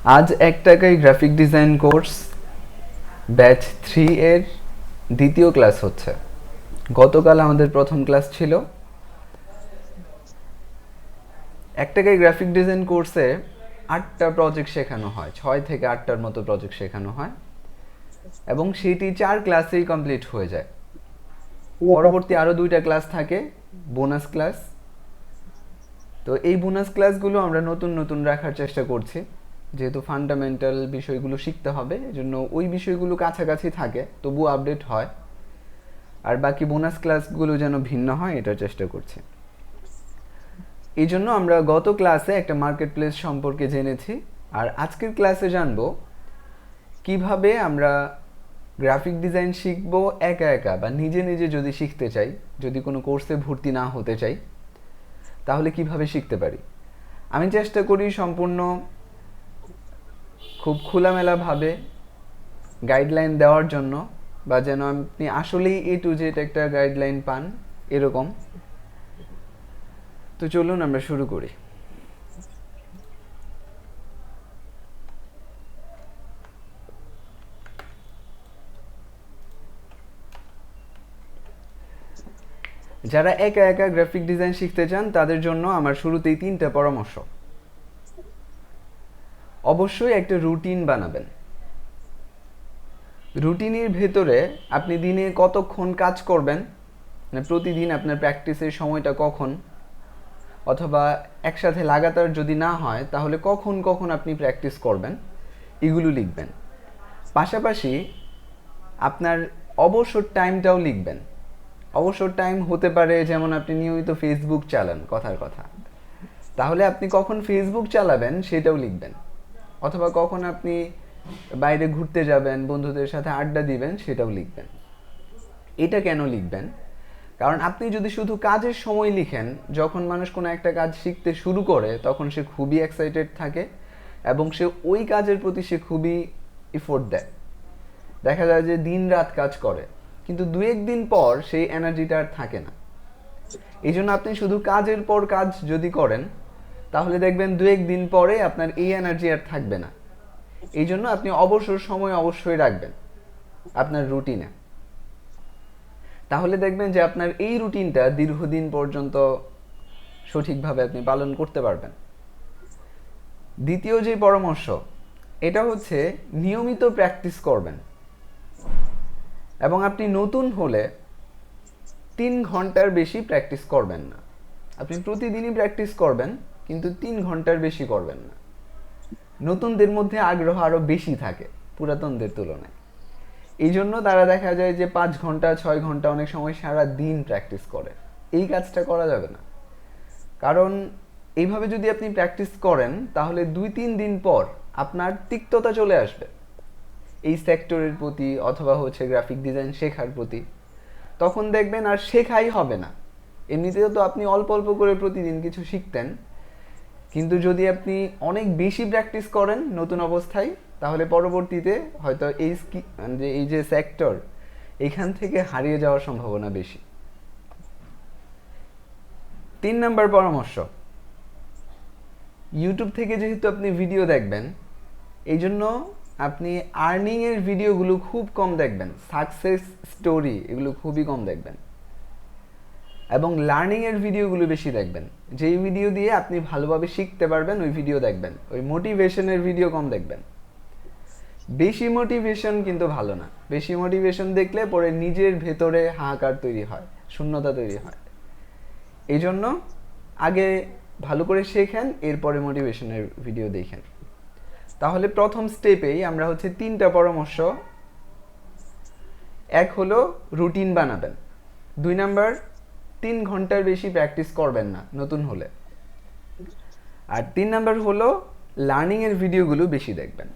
আজ 1 টাকায় graphic design course batch 3 এর দ্বিতীয় ক্লাস হচ্ছে। গতকাল আমাদের প্রথম ক্লাস ছিল। 1 টাকায় গ্রাফিক ডিজাইন কোর্সে 8টা প্রজেক্ট শেখানো হয়, 6 থেকে 8টার মতো প্রজেক্ট শেখানো হয় এবং সেটি 4 ক্লাসেই কমপ্লিট হয়ে যায়। পরবর্তী আরও 2টা ক্লাস থাকে, বোনাস ক্লাস। তো এই বোনাস ক্লাসগুলো আমরা নতুন নতুন রাখার চেষ্টা করছি, যেহেতু ফান্ডামেন্টাল বিষয়গুলো শিখতে হবে, এজন্য ওই বিষয়গুলো কাছাকাছি থাকে, তবুও আপডেট হয়। আর বাকি বোনাস ক্লাসগুলো যেন ভিন্ন হয় এটার চেষ্টা করছি। এই জন্য আমরা গত ক্লাসে একটা মার্কেট প্লেস সম্পর্কে জেনেছি, আর আজকের ক্লাসে জানবো কিভাবে আমরা গ্রাফিক ডিজাইন শিখবো একা একা বা নিজে নিজে যদি শিখতে চাই, যদি কোনো কোর্সে ভর্তি না হতে চাই, তাহলে কিভাবে শিখতে পারি। আমি চেষ্টা করি সম্পূর্ণ খুব খোলামেলাভাবে গাইডলাইন দেওয়ার জন্য, বা যেন আপনি আসলেই A to Z একটা গাইডলাইন পান এরকম। তো চলুন আমরা শুরু করি। যারা একা একা গ্রাফিক ডিজাইন শিখতে চান তাদের জন্য আমার শুরুতেই 3টা পরামর্শ। অবশ্যই একটা রুটিন বানাবেন। রুটিনের ভেতরে আপনি দিনে কতক্ষণ কাজ করবেন, মানে প্রতিদিন আপনার প্র্যাকটিসের সময়টা কখন, অথবা একসাথে লাগাতার যদি না হয় তাহলে কখন কখন আপনি প্র্যাকটিস করবেন, এগুলো লিখবেন। পাশাপাশি আপনার অবসর টাইমটাও লিখবেন। অবসর টাইম হতে পারে যেমন আপনি নিয়মিত ফেসবুক চালান, কথার কথা, তাহলে আপনি কখন ফেসবুক চালাবেন সেটাও লিখবেন। অথবা কখন আপনি বাইরে ঘুরতে যাবেন, বন্ধুদের সাথে আড্ডা দিবেন, সেটাও লিখবেন। এটা কেন লিখবেন? কারণ আপনি যদি শুধু কাজের সময় লিখেন, যখন মানুষ কোনো একটা কাজ শিখতে শুরু করে তখন সে খুবই এক্সাইটেড থাকে এবং সে ওই কাজের প্রতি সে খুবই এফোর্ট দেয়। দেখা যায় যে দিন রাত কাজ করে, কিন্তু 2-1 দিন পর সেই এনার্জিটা আর থাকে না। এই জন্য আপনি শুধু কাজের পর কাজ যদি করেন তাহলে দেখবেন 2-1 দিন পরে আপনার এই এনার্জি আর থাকবে না। এই জন্য আপনি অবসর সময় অবশ্যই রাখবেন আপনার রুটিনে। তাহলে দেখবেন যে আপনার এই রুটিনটা দীর্ঘদিন পর্যন্ত সঠিকভাবে আপনি পালন করতে পারবেন। দ্বিতীয় যে পরামর্শ, এটা হচ্ছে নিয়মিত প্র্যাকটিস করবেন। এবং আপনি নতুন হলে 3 ঘন্টার বেশি প্র্যাকটিস করবেন না। আপনি প্রতিদিনই প্র্যাকটিস করবেন, কিন্তু 3 ঘন্টার বেশি করবেন না। নতুনদের মধ্যে আগ্রহ আরও বেশি থাকে পুরাতনদের তুলনায়। এই জন্য তারা দেখা যায় যে 5 ঘন্টা 6 ঘন্টা, অনেক সময় সারা দিন প্র্যাকটিস করে। এই কাজটা করা যাবে না, কারণ এইভাবে যদি আপনি প্র্যাকটিস করেন তাহলে 2-3 দিন পর আপনার তিক্ততা চলে আসবে এই সেক্টরের প্রতি, অথবা হচ্ছে গ্রাফিক ডিজাইন শেখার প্রতি। তখন দেখবেন আর শেখাই হবে না। এমনিতেও তো আপনি অল্প অল্প করে প্রতিদিন কিছু শিখতেন, কিন্তু যদি আপনি অনেক বেশি প্র্যাকটিস করেন নতুন অবস্থায়, তাহলে পরবর্তীতে হয়তো এই যে সেক্টর, এখান থেকে হারিয়ে যাওয়ার সম্ভাবনা বেশি। 3 নম্বর পরামর্শ, ইউটিউব থেকে যেহেতু আপনি ভিডিও দেখবেন, এই জন্য আপনি আর্নিংয়ের ভিডিওগুলো খুব কম দেখবেন। সাকসেস স্টোরি এগুলো খুবই কম দেখবেন, এবং লার্নিংয়ের ভিডিওগুলো বেশি দেখবেন। যেই ভিডিও দিয়ে আপনি ভালোভাবে শিখতে পারবেন ওই ভিডিও দেখবেন। ওই মোটিভেশনের ভিডিও কম দেখবেন। বেশি মোটিভেশন কিন্তু ভালো না। বেশি মোটিভেশন দেখলে পরে নিজের ভেতরে হাহাকার তৈরি হয়, শূন্যতা তৈরি হয়। এই জন্য আগে ভালো করে শেখেন, এরপরে মোটিভেশনের ভিডিও দেখেন। তাহলে প্রথম স্টেপেই আমরা হচ্ছে 3টা পরামর্শ। এক হলো রুটিন বানাবেন। 2 নাম্বার, 3 ঘন্টার বেশি প্র্যাকটিস করবেন না নতুন হলে। আর 3 নাম্বার হলো লার্নিংয়ের ভিডিওগুলো বেশি দেখবেন।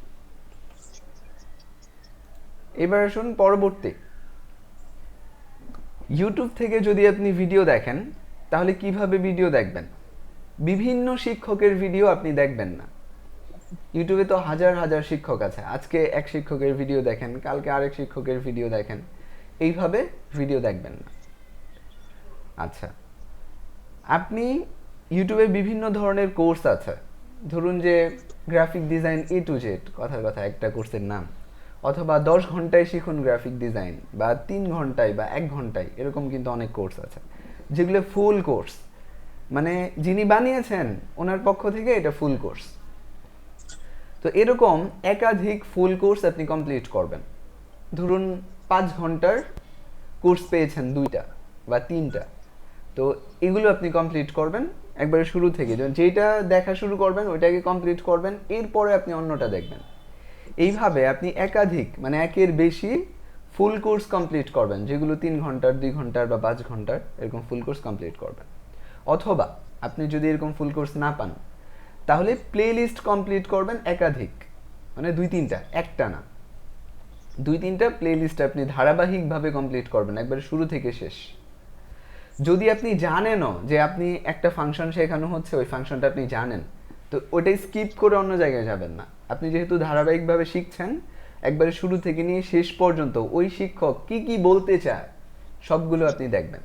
এবার আসুন পরবর্তী। ইউটিউব থেকে যদি আপনি ভিডিও দেখেন তাহলে কিভাবে ভিডিও দেখবেন? বিভিন্ন শিক্ষকের ভিডিও আপনি দেখবেন না। ইউটিউবে তো হাজার হাজার শিক্ষক আছে। আজকে এক শিক্ষকের ভিডিও দেখেন, কালকে আরেক শিক্ষকের ভিডিও দেখেন, এইভাবে ভিডিও দেখবেন না। আচ্ছা, আপনি ইউটিউবে বিভিন্ন ধরনের কোর্স আছে। ধরুন যে graphic design A to Z, কথার কথা একটা কোর্সের নাম, অথবা 10 ঘন্টায় শিখুন গ্রাফিক ডিজাইন, বা 3 ঘন্টায় বা 1 ঘন্টায়, এরকম কিন্তু অনেক কোর্স আছে যেগুলো ফুল কোর্স, মানে যিনি বানিয়েছেন ওনার পক্ষ থেকে এটা ফুল কোর্স। তো এরকম একাধিক ফুল কোর্স আপনি কমপ্লিট করবেন। ধরুন 5 ঘন্টার কোর্স পেয়েছেন 2টা বা 3টা, তো এগুলো আপনি কমপ্লিট করবেন একবারে শুরু থেকে। যেটা দেখা শুরু করবেন ওইটাকে কমপ্লিট করবেন, এরপরে আপনি অন্যটা দেখবেন। এইভাবে আপনি একাধিক, মানে একের বেশি ফুল কোর্স কমপ্লিট করবেন, যেগুলো 3 ঘন্টার, 2 ঘন্টার বা 5 ঘন্টার, এরকম ফুল কোর্স কমপ্লিট করবেন। অথবা আপনি যদি এরকম ফুল কোর্স না পান, তাহলে প্লে লিস্ট কমপ্লিট করবেন একাধিক, মানে 2-3টা, একটা না, 2-3টা প্লে লিস্ট আপনি ধারাবাহিকভাবে কমপ্লিট করবেন একবারে শুরু থেকে শেষ। যদি আপনি জানেনও যে আপনি একটা ফাংশন শেখানো হচ্ছে, ওই ফাংশনটা আপনি জানেন, তো ওটাই স্কিপ করে অন্য জায়গায় যাবেন না। আপনি যেহেতু ধারাবাহিকভাবে শিখছেন, একবারে শুরু থেকে নিয়ে শেষ পর্যন্ত ওই শিক্ষক কি কি বলতে চায় সবগুলো আপনি দেখবেন।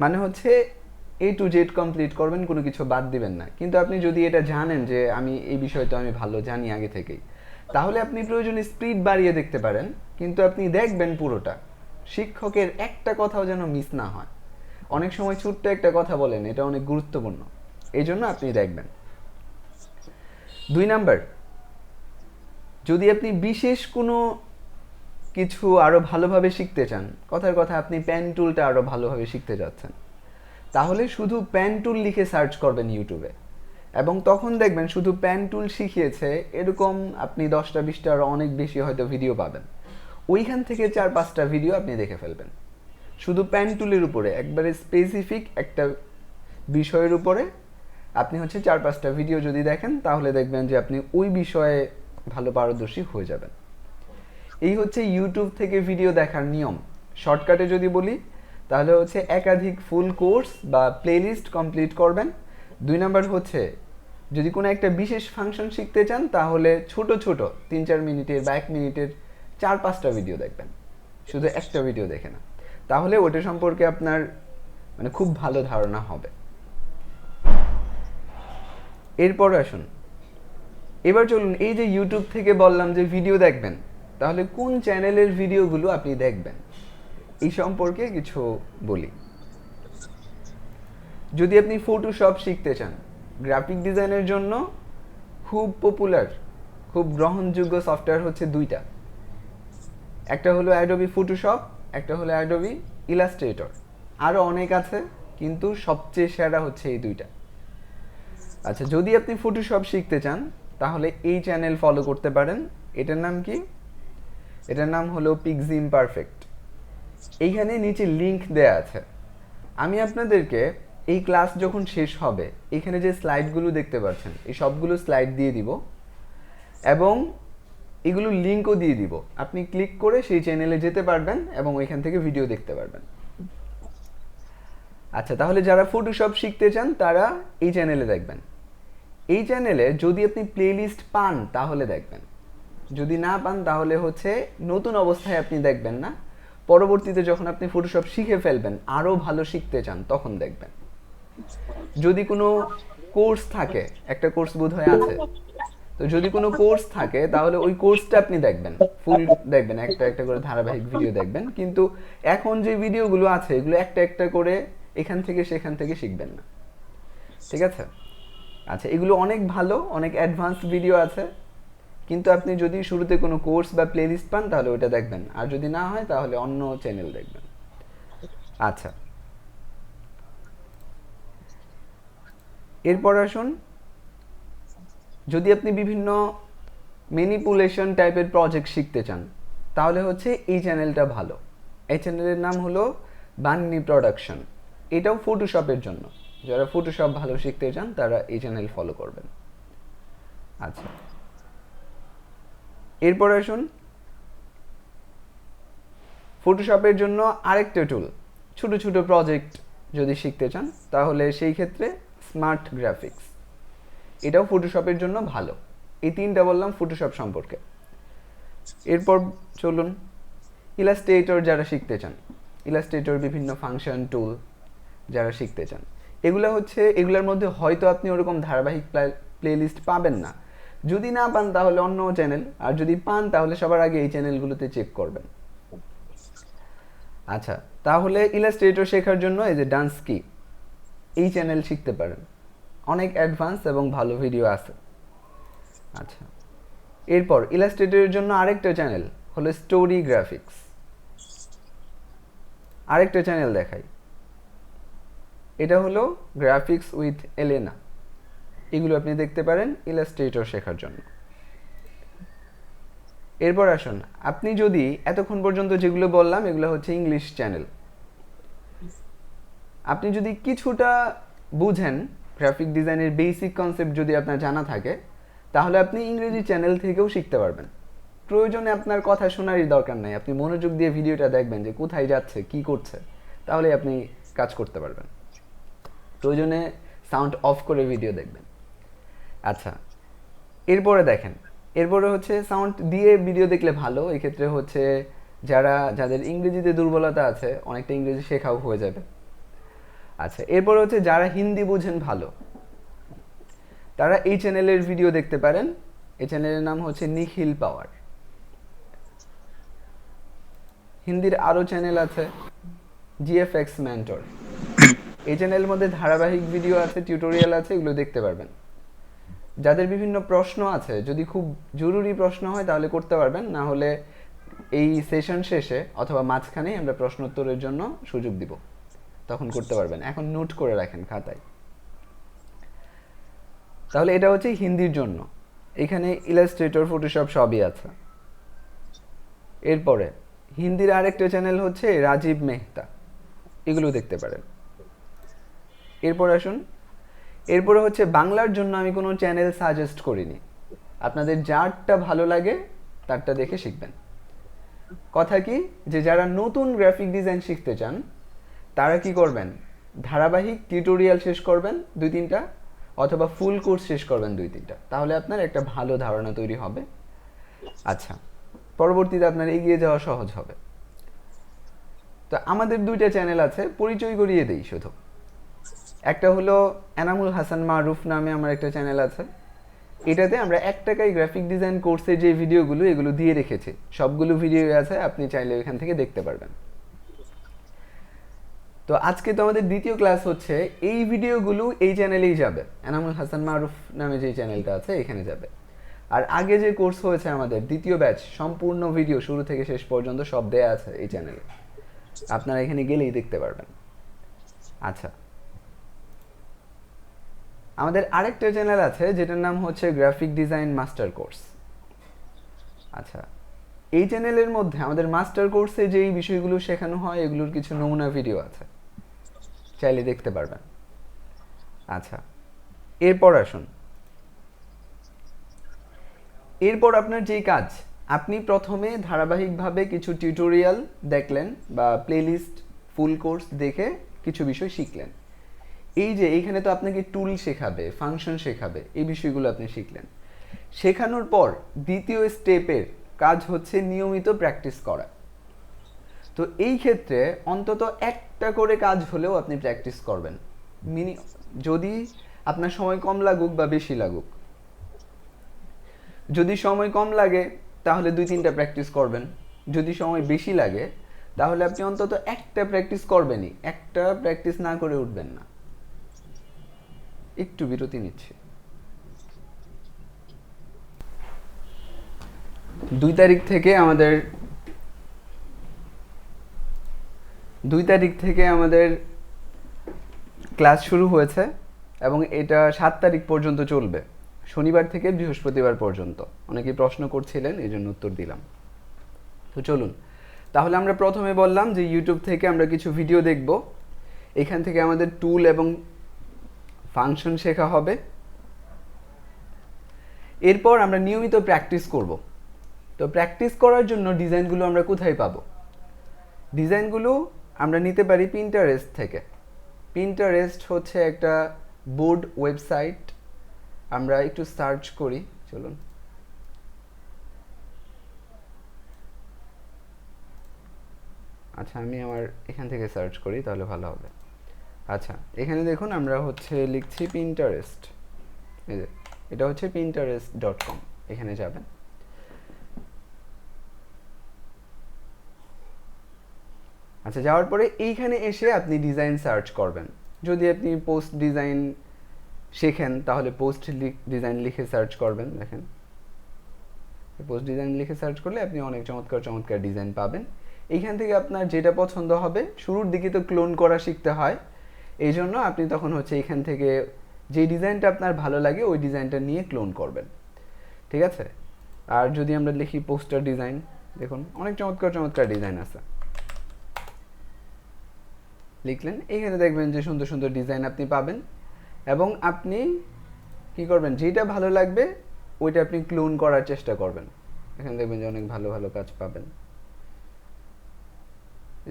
মানে হচ্ছে A to Z কমপ্লিট করবেন, কোনো কিছু বাদ দিবেন না। কিন্তু আপনি যদি এটা জানেন যে আমি এই বিষয়টা আমি ভালো জানি আগে থেকেই, তাহলে আপনি প্রয়োজনে স্পিড বাড়িয়ে দেখতে পারেন, কিন্তু আপনি দেখবেন পুরোটা, শিক্ষকের একটা কথাও যেন মিস না হয়। অনেক সময় ছোট্ট একটা কথা বলেন, এটা অনেক গুরুত্বপূর্ণ, এই জন্য আপনি দেখবেন। 2 নাম্বার, যদি আপনি বিশেষ কোনো কিছু আরও ভালোভাবে শিখতে চান, কথার কথা আপনি পেন টুলটা আরও ভালোভাবে শিখতে যাচ্ছেন, তাহলে শুধু পেন টুল লিখে সার্চ করবেন ইউটিউবে, এবং তখন দেখবেন শুধু পেন টুল শিখিয়েছে এরকম আপনি 10টা 20টা আরও অনেক বেশি হয়তো ভিডিও পাবেন। ওইখান থেকে 4-5টা ভিডিও আপনি দেখে ফেলবেন শুধু পেন টুলের উপরে, একবারে স্পেসিফিক একটা বিষয়ের উপরে আপনি হচ্ছে 4-5টা ভিডিও যদি দেখেন, তাহলে দেখবেন যে আপনি ওই বিষয়ে ভালো পারদর্শী হয়ে যাবেন। এই হচ্ছে ইউটিউব থেকে ভিডিও দেখার নিয়ম। শর্টকাটে যদি বলি, তাহলে হচ্ছে একাধিক ফুল কোর্স বা প্লেলিস্ট কমপ্লিট করবেন। 2 নাম্বার হচ্ছে যদি কোনো একটা বিশেষ ফাংশন শিখতে চান, তাহলে ছোট ছোট 3-4 মিনিটের বা 1 মিনিটের 4-5টা ভিডিও দেখবেন, শুধু একটা ভিডিও দেখে না, তাহলে ওটা সম্পর্কে আপনার মানে খুব ভালো ধারণা হবে। এরপর আসুন, এবার চলুন, এই যে ইউটিউব থেকে বললাম যে ভিডিও দেখবেন, তাহলে কোন চ্যানেলের ভিডিওগুলো আপনি দেখবেন এই সম্পর্কে কিছু বলি। যদি আপনি ফটোশপ শিখতে চান, গ্রাফিক ডিজাইনের জন্য খুব পপুলার, খুব গ্রহণযোগ্য সফটওয়্যার হচ্ছে 2টা, একটা হলো অ্যাডোবি ফটোশপ, একটা হলো অ্যাডোবি ইলাস্ট্রেটর। আরও অনেক আছে, কিন্তু সবচেয়ে সেরা হচ্ছে এই 2টা। আচ্ছা, যদি আপনি ফটোশপ শিখতে চান, তাহলে এই চ্যানেল ফলো করতে পারেন। এটার নাম কি? এটার নাম হলো পিক্সিম পারফেক্ট। এইখানে নিচে লিংক দেয়া আছে। আমি আপনাদেরকে এই ক্লাস যখন শেষ হবে, এখানে যে স্লাইডগুলো দেখতে পাচ্ছেন, এই সবগুলো স্লাইড দিয়ে দিব, এবং এগুলো লিঙ্কও দিয়ে দিব। আপনি ক্লিক করে সেই চ্যানেলে যেতে পারবেন এবং ওইখান থেকে ভিডিও দেখতে পারবেন। আচ্ছা, তাহলে যারা ফটোশপ শিখতে চান তারা এই চ্যানেলে দেখবেন। এই চ্যানেলে যদি আপনি প্লেলিস্ট পান তাহলে দেখবেন, যদি না পান তাহলে হচ্ছে নতুন অবস্থায় আপনি দেখবেন না, পরবর্তীতে যখন আপনি ফটোশপ শিখে ফেলবেন, আরও ভালো শিখতে চান, তখন দেখবেন। যদি কোনো কোর্স থাকে, একটা কোর্স বোধহয় আছে, তো যদি কোনো কোর্স থাকে তাহলে ওই কোর্সটা আপনি দেখবেন, ফুল দেখবেন, একটা একটা করে ধারাবাহিক ভিডিও দেখবেন। কিন্তু এখন যে ভিডিওগুলো আছে এগুলো একটা একটা করে এখান থেকে সেখান থেকে শিখবেন না, ঠিক আছে? আচ্ছা, এগুলো অনেক ভালো, অনেক অ্যাডভান্স ভিডিও আছে, কিন্তু আপনি যদি শুরুতে কোনো কোর্স বা প্লেলিস্ট পান তাহলে ওইটা দেখবেন, আর যদি না হয় তাহলে অন্য চ্যানেল দেখবেন। আচ্ছা, এরপর আসুন, যদি আপনি বিভিন্ন ম্যানিপুলেশন টাইপের প্রজেক্ট শিখতে চান, তাহলে হচ্ছে এই চ্যানেলটা ভালো। এই চ্যানেলের নাম হলো বান্নি প্রোডাকশন। এটাও ফটোশপের জন্য, যারা ফটোশপ ভালো শিখতে চান তারা এই চ্যানেল ফলো করবেন। আচ্ছা, এরপর আসুন, ফটোশপের জন্য আরেকটা টুল, ছোট ছোট প্রজেক্ট যদি শিখতে চান তাহলে সেই ক্ষেত্রে স্মার্ট গ্রাফিক্স, এটাও ফটোশপের জন্য ভালো। এই 3টা বললাম ফটোশপ সম্পর্কে। এরপর চলুন, ইলাস্ট্রেটর যারা শিখতে চান, ইলাস্ট্রেটর বিভিন্ন ফাংশন টুল যারা শিখতে চান, এগুলো হচ্ছে, এগুলোর মধ্যে হয়তো আপনি ওরকম ধারাবাহিক প্লেলিস্ট পাবেন না। যদি না পান তাহলে অন্য চ্যানেল, আর যদি পান তাহলে সবার আগে এই চ্যানেলগুলোতে চেক করবেন। আচ্ছা, তাহলে ইলাস্ট্রেটর শেখার জন্য এই যে ডান্স কি, এই চ্যানেল শিখতে পারেন, অনেক অ্যাডভান্স এবং ভালো ভিডিও আছে। আচ্ছা, এরপর ইলাস্ট্রেটরের জন্য আরেকটা চ্যানেল হলো স্টোরি গ্রাফিক্স। আরেকটা চ্যানেল দেখাই, এটা হলো গ্রাফিক্স উইথ এলেনা। এগুলো আপনি দেখতে পারেন ইলাস্ট্রেটর শেখার জন্য। এরপর আসুন, আপনি যদি এতক্ষণ পর্যন্ত যেগুলো বললাম এগুলো হচ্ছে ইংলিশ চ্যানেল, আপনি যদি কিছুটা বুঝেন গ্রাফিক ডিজাইনের বেসিক কনসেপ্ট যদি আপনার জানা থাকে, তাহলে আপনি ইংরেজি চ্যানেল থেকেও শিখতে পারবেন। প্রয়োজনে আপনার কথা শোনারই দরকার নাই, আপনি মনোযোগ দিয়ে ভিডিওটা দেখবেন যে কোথায় যাচ্ছে, কি করছে, তাহলে আপনি কাজ করতে পারবেন। প্রয়োজনে সাউন্ড অফ করে ভিডিও দেখবেন। আচ্ছা, এরপরে দেখেন, এরপরে হচ্ছে সাউন্ড দিয়ে ভিডিও দেখলে ভালো। এক্ষেত্রে হচ্ছে যাদের ইংরেজিতে দুর্বলতা আছে, অনেকটা ইংরেজি শেখাও হয়ে যাবে। আচ্ছা, এরপরে হচ্ছে যারা হিন্দি বোঝেন ভালো, তারা এই চ্যানেলের ভিডিও দেখতে পারেন। এই চ্যানেলের নাম হচ্ছে নিখিল পাওয়ার। হিন্দির আরও চ্যানেল আছে, জিএফএক্স মেন্টর। এই চ্যানেলের মধ্যে ধারাবাহিক ভিডিও আছে, টিউটোরিয়াল আছে, এগুলো দেখতে পারবেন। যাদের বিভিন্ন প্রশ্ন আছে, যদি খুব জরুরি প্রশ্ন হয় তাহলে করতে পারবেন, না হলে এই সেশন শেষে অথবা মাঝখানে আমরা প্রশ্নোত্তরের জন্য সুযোগ দিব, তখন করতে পারবেন। এখন নোট করে রাখেন খাতায়। তাহলে এটা হচ্ছে হিন্দির জন্য, এখানে ইলাস্ট্রেটর, ফটোশপ সবই আছে। এরপরে হিন্দির আরেকটা চ্যানেল হচ্ছে রাজীব মেহতা, এগুলো দেখতে পারেন। এরপর আসুন, এরপরে হচ্ছে বাংলার জন্য আমি কোনো চ্যানেল সাজেস্ট করিনি, আপনাদের যারটা ভালো লাগে তারটা দেখে শিখবেন। কথা কি, যে যারা নতুন গ্রাফিক ডিজাইন শিখতে চান তারা কি করবেন, ধারাবাহিক টিউটোরিয়াল শেষ করবেন 2-3টা, অথবা ফুল কোর্স শেষ করবেন 2-3টা, তাহলে আপনার একটা ভালো ধারণা তৈরি হবে। আচ্ছা, পরবর্তীতে আপনার এগিয়ে যাওয়া সহজ হবে। তো আমাদের 2টা চ্যানেল আছে, পরিচয় করিয়ে দেই শুধু। একটা হলো এনামুল হাসান মারুফ নামে আমার একটা চ্যানেল আছে। এটাতে আমরা 1 টাকায় গ্রাফিক ডিজাইন কোর্সের যে ভিডিওগুলো এগুলো দিয়ে রেখেছি, সবগুলো ভিডিও আছে, আপনি চাইলে এখান থেকে দেখতে পারবেন। তো আজকে তো আমাদের দ্বিতীয় ক্লাস হচ্ছে, এই ভিডিওগুলো এই চ্যানেলেই যাবে, এনামুল হাসান মারুফ নামে যে চ্যানেলটা আছে এখানে যাবে। আর আগে যে কোর্স হয়েছে আমাদের দ্বিতীয় ব্যাচ, সম্পূর্ণ ভিডিও শুরু থেকে শেষ পর্যন্ত সব দেয়া আছে এই চ্যানেলে, আপনারা এখানে গেলেই দেখতে পারবেন। আচ্ছা, আমাদের আরেকটা চ্যানেল আছে যেটার নাম হচ্ছে গ্রাফিক ডিজাইন মাস্টার কোর্স। আচ্ছা, এই চ্যানেলের মধ্যে আমাদের মাস্টার কোর্সে যেই বিষয়গুলো শেখানো হয় এগুলোর কিছু নমুনা ভিডিও আছে, চাইলে দেখতে পারবেন। আচ্ছা, এরপর আসুন, এরপর আপনার যেই কাজ, আপনি প্রথমে ধারাবাহিকভাবে কিছু টিউটোরিয়াল দেখলেন বা প্লেলিস্ট, ফুল কোর্স দেখে কিছু বিষয় শিখলেন। এই যে এইখানে তো আপনাকে টুল শেখাবে, ফাংশন শেখাবে, এই বিষয়গুলো আপনি শিখলেন। শেখানোর পর দ্বিতীয় স্টেপের কাজ হচ্ছে নিয়মিত প্র্যাকটিস করা। তো এই ক্ষেত্রে অন্তত একটা করে কাজ হলেও আপনি প্র্যাকটিস করবেন, যদি আপনার সময় কম লাগুক বা বেশি লাগুক। যদি সময় কম লাগে তাহলে 2-3টা প্র্যাকটিস করবেন, যদি সময় বেশি লাগে তাহলে আপনি অন্তত একটা প্র্যাকটিস করবেনই, একটা প্র্যাকটিস না করে উঠবেন না। একটু বিরতি নিচ্ছি। 2 তারিখ থেকে আমাদের ক্লাস শুরু হয়েছে এবং এটা 7 তারিখ পর্যন্ত চলবে, শনিবার থেকে বৃহস্পতিবার পর্যন্ত। অনেকেই প্রশ্ন করছিলেন, এই জন্য উত্তর দিলাম। তো চলুন, তাহলে আমরা প্রথমে বললাম যে ইউটিউব থেকে আমরা কিছু ভিডিও দেখব, এখান থেকে আমাদের টুল এবং ফাংশন শেখা হবে। এরপর আমরা নিয়মিত প্র্যাকটিস করব। তো প্র্যাকটিস করার জন্য ডিজাইনগুলো আমরা কোথায় পাবো? ডিজাইনগুলো আমরা নিতে পারি পিন্টারেস্ট থেকে। পিন্টারেস্ট হচ্ছে একটা বোর্ড ওয়েবসাইট, আমরা একটু সার্চ করি, চলুন। আচ্ছা, আমি আমার এখান থেকে সার্চ করি তাহলে ভালো হবে। আচ্ছা, এখানে দেখুন আমরা হচ্ছে লিখছি পিন্টারেস্ট, এই যে এটা হচ্ছে pinterest.com, এখানে যাবেন। আচ্ছা, যাওয়ার পরে এইখানে এসে আপনি ডিজাইন সার্চ করবেন। যদি আপনি পোস্ট ডিজাইন শেখেন তাহলে পোস্ট ডিজাইন লিখে সার্চ করবেন। দেখেন, পোস্ট ডিজাইন লিখে সার্চ করলে আপনি অনেক চমৎকার চমৎকার ডিজাইন পাবেন। এইখান থেকে আপনার যেটা পছন্দ হবে, শুরুর দিকে তো ক্লোন করা শিখতে হয়, এই জন্য আপনি তখন হচ্ছে এখান থেকে যে ডিজাইনটা আপনার ভালো লাগে ওই ডিজাইনটা নিয়ে ক্লোন করবেন, ঠিক আছে। আর যদি আমরা লিখি পোস্টার ডিজাইন, দেখুন অনেক চমৎকার চমৎকার ডিজাইন আছে। লিখলেন, এখানে দেখবেন যে সুন্দর সুন্দর ডিজাইন আপনি পাবেন, এবং আপনি কি করবেন, যেটা ভালো লাগবে ওইটা আপনি ক্লোন করার চেষ্টা করবেন। এখানে দেখবেন যে অনেক ভালো ভালো কাজ পাবেন।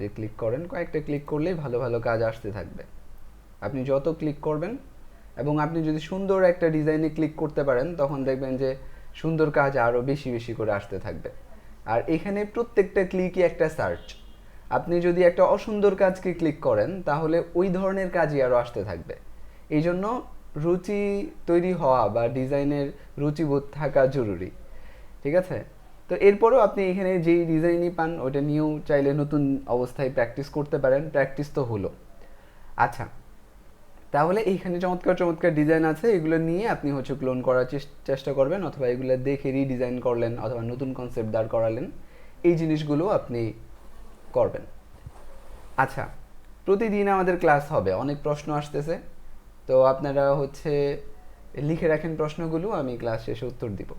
যে ক্লিক করেন, কয়েকটা ক্লিক করলেই ভালো ভালো কাজ আসতে থাকবে। আপনি যত ক্লিক করবেন, এবং আপনি যদি সুন্দর একটা ডিজাইনে ক্লিক করতে পারেন, তখন দেখবেন যে সুন্দর কাজ আরও বেশি বেশি করে আসতে থাকবে। আর এখানে প্রত্যেকটা ক্লিকই একটা সার্চ। আপনি যদি একটা অসুন্দর কাজকে ক্লিক করেন তাহলে ওই ধরনের কাজই আরও আসতে থাকবে। এই জন্য রুচি তৈরি হওয়া বা ডিজাইনের রুচিবোধ থাকা জরুরি, ঠিক আছে। তো এরপরেও আপনি এখানে যেই ডিজাইনই পান ওটা নিয়েও চাইলে নতুন অবস্থায় প্র্যাকটিস করতে পারেন। প্র্যাকটিস তো হলো। আচ্ছা, তাহলে এইখানে চমৎকার চমৎকার ডিজাইন আছে, এগুলো নিয়ে আপনি হচ্ছে ক্লোন করার চেষ্টা করবেন, অথবা এগুলো দেখে রিডিজাইন করলেন, অথবা নতুন কনসেপ্ট দাঁড় করালেন, এই জিনিসগুলো আপনি করবেন। আচ্ছা, প্রতিদিন আমাদের ক্লাস হবে, অনেক প্রশ্ন আসতেছে, তো আপনারা হচ্ছে লিখে রাখেন প্রশ্নগুলো, আমি ক্লাস শেষে উত্তর দিব।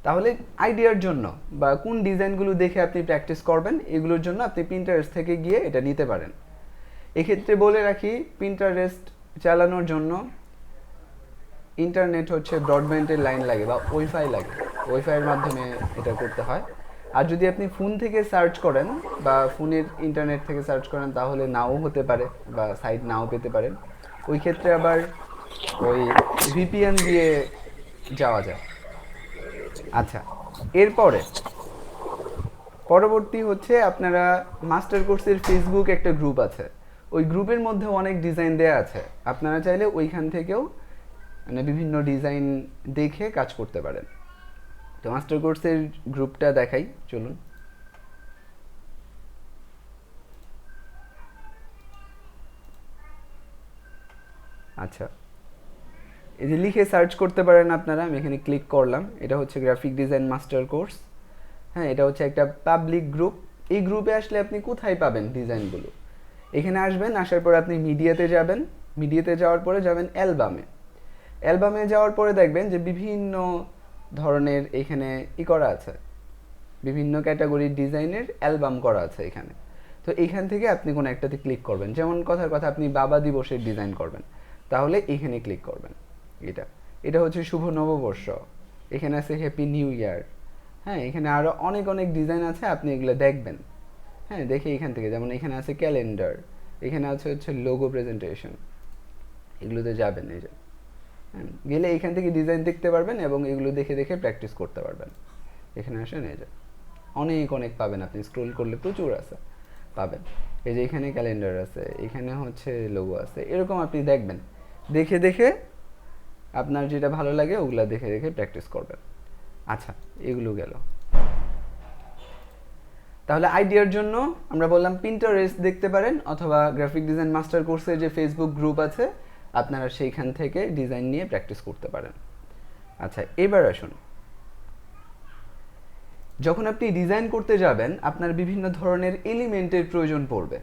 তাহলে আইডিয়ার জন্য বা কোন ডিজাইনগুলো দেখে আপনি প্র্যাকটিস করবেন, এগুলোর জন্য আপনি পিন্টারেস্ট থেকে গিয়ে এটা নিতে পারেন। এক্ষেত্রে বলে রাখি, পিন্টারেস্ট চালানোর জন্য ইন্টারনেট হচ্ছে ব্রডব্যান্ডের লাইন লাগে বা ওয়াইফাই লাগে, ওয়াইফাইয়ের মাধ্যমে এটা করতে হয়। আর যদি আপনি ফোন থেকে সার্চ করেন বা ফোনের ইন্টারনেট থেকে সার্চ করেন তাহলে নাও হতে পারে বা সাইট নাও পেতে পারেন। ওই ক্ষেত্রে আবার ওই ভিপিএন দিয়ে যাওয়া যায়। আচ্ছা, এরপরে পরবর্তী হচ্ছে আপনারা মাস্টার কোর্সের ফেসবুক একটা গ্রুপ আছে, ওই গ্রুপের মধ্যে অনেক ডিজাইন দেওয়া আছে। আপনারা চাইলে ওইখান থেকেও মানে বিভিন্ন ডিজাইন দেখে কাজ করতে পারেন। তো মাস্টার কোর্সের গ্রুপটা দেখাই, চলুন। আচ্ছা, এই যে লিখে সার্চ করতে পারেন আপনারা, আমি এখানে ক্লিক করলাম। এটা হচ্ছে গ্রাফিক ডিজাইন মাস্টার কোর্স। হ্যাঁ, এটা হচ্ছে একটা পাবলিক গ্রুপ। এই গ্রুপে আসলে আপনি কোথায় পাবেন ডিজাইনগুলো, এখানে আসবেন, আসার পরে আপনি মিডিয়াতে যাবেন, মিডিয়াতে যাওয়ার পরে যাবেন অ্যালবামে। অ্যালবামে যাওয়ার পরে দেখবেন যে বিভিন্ন ধরনের এখানে করা আছে, বিভিন্ন ক্যাটাগরির ডিজাইনের অ্যালবাম করা আছে এখানে। তো এইখান থেকে আপনি কোনো একটাতে ক্লিক করবেন। যেমন কথার কথা আপনি বাবা দিবসের ডিজাইন করবেন, তাহলে এইখানে ক্লিক করবেন। এটা হচ্ছে শুভ নববর্ষ, এখানে আছে হ্যাপি নিউ ইয়ার। হ্যাঁ, এখানে আরও অনেক অনেক ডিজাইন আছে, আপনি এগুলো দেখবেন। হ্যাঁ, দেখে এখান থেকে, যেমন এখানে আছে ক্যালেন্ডার, এখানে আছে হচ্ছে লোগো প্রেজেন্টেশন, এগুলোতে যাবেন। এই যে গেলে এখান থেকে ডিজাইন দেখতে পারবেন এবং এগুলো দেখে দেখে প্র্যাকটিস করতে পারবেন। এখানে আসেন, এই যে অনেক অনেক পাবেন, আপনি স্ক্রোল করলে প্রচুর আছে পাবেন। এই যে এখানে ক্যালেন্ডার আছে, এখানে হচ্ছে লোগো আছে, এরকম আপনি দেখবেন, দেখে দেখে আপনার যেটা ভালো লাগে ওগুলো দেখে দেখে প্র্যাকটিস করবেন। আচ্ছা, এগুলো গেল। তাহলে আইডিয়ার জন্য আমরা বললাম পিন্টারেস্ট দেখতে পারেন, অথবা গ্রাফিক ডিজাইন মাস্টার কোর্সের যে ফেসবুক গ্রুপ আছে আপনারা সেইখান থেকে ডিজাইন নিয়ে প্র্যাকটিস করতে পারেন। আচ্ছা, এবার আসুন, যখন আপনি ডিজাইন করতে যাবেন আপনার বিভিন্ন ধরনের এলিমেন্টের প্রয়োজন পড়বে।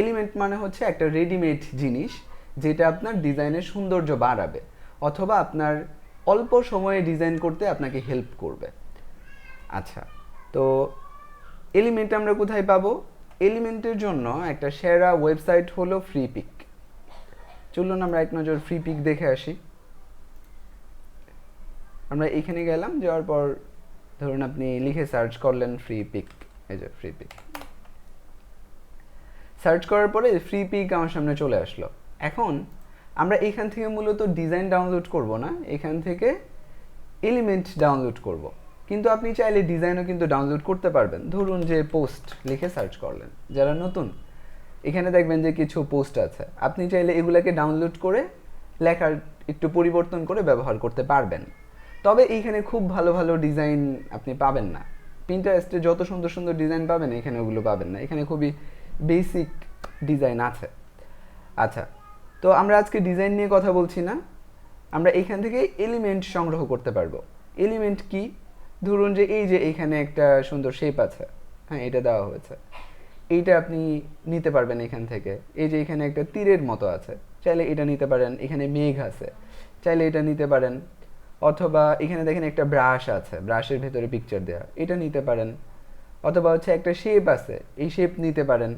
এলিমেন্ট মানে হচ্ছে একটা রেডিমেড জিনিস যেটা আপনার ডিজাইনের সৌন্দর্য বাড়াবে, অথবা আপনার অল্প সময়ে ডিজাইন করতে আপনাকে হেল্প করবে। আচ্ছা, তো এলিমেন্ট আমরা কোথায় পাবো? এলিমেন্টের জন্য একটা সেরা ওয়েবসাইট হলো ফ্রিপিক। চলুন আমরা এক নজর ফ্রিপিক দেখে আসি। আমরা এখানে গেলাম, যাওয়ার পর ধরুন আপনি লিখে সার্চ করলেন ফ্রিপিক, এই যে ফ্রিপিক। সার্চ করার পরে ফ্রিপিক আমার সামনে চলে আসলো। এখন আমরা এখান থেকে মূলত ডিজাইন ডাউনলোড করব না, এখান থেকে এলিমেন্ট ডাউনলোড করব। কিন্তু আপনি চাইলে ডিজাইনও কিন্তু ডাউনলোড করতে পারবেন। ধরুন যে পোস্ট লিখে সার্চ করলেন, যারা নতুন এখানে দেখবেন যে কিছু পোস্ট আছে, আপনি চাইলে এগুলাকে ডাউনলোড করে লেখার একটু পরিবর্তন করে ব্যবহার করতে পারবেন। তবে এইখানে খুব ভালো ভালো ডিজাইন আপনি পাবেন না। পিন্টারেস্টে যত সুন্দর সুন্দর ডিজাইন পাবেন এখানে ওগুলো পাবেন না, এখানে খুবই বেসিক ডিজাইন আছে। আচ্ছা, তো আমরা আজকে ডিজাইন নিয়ে কথা বলছি না, আমরা এইখান থেকে এলিমেন্ট সংগ্রহ করতে পারবো। এলিমেন্ট কি? ধরুন যে এই যে এইখানে একটা সুন্দর শেপ আছে, হ্যাঁ এটা দেওয়া হয়েছে, এইটা আপনি নিতে পারবেন এখান থেকে। এই যে এখানে একটা তীরের মতো আছে, চাইলে এটা নিতে পারেন। এখানে মেঘ আছে, চাইলে এটা নিতে পারেন। অথবা এখানে দেখেন একটা ব্রাশ আছে, ব্রাশের ভেতরে পিকচার দেওয়া, এটা নিতে পারেন। অথবা হচ্ছে একটা শেপ আছে, এই শেপ নিতে পারেন।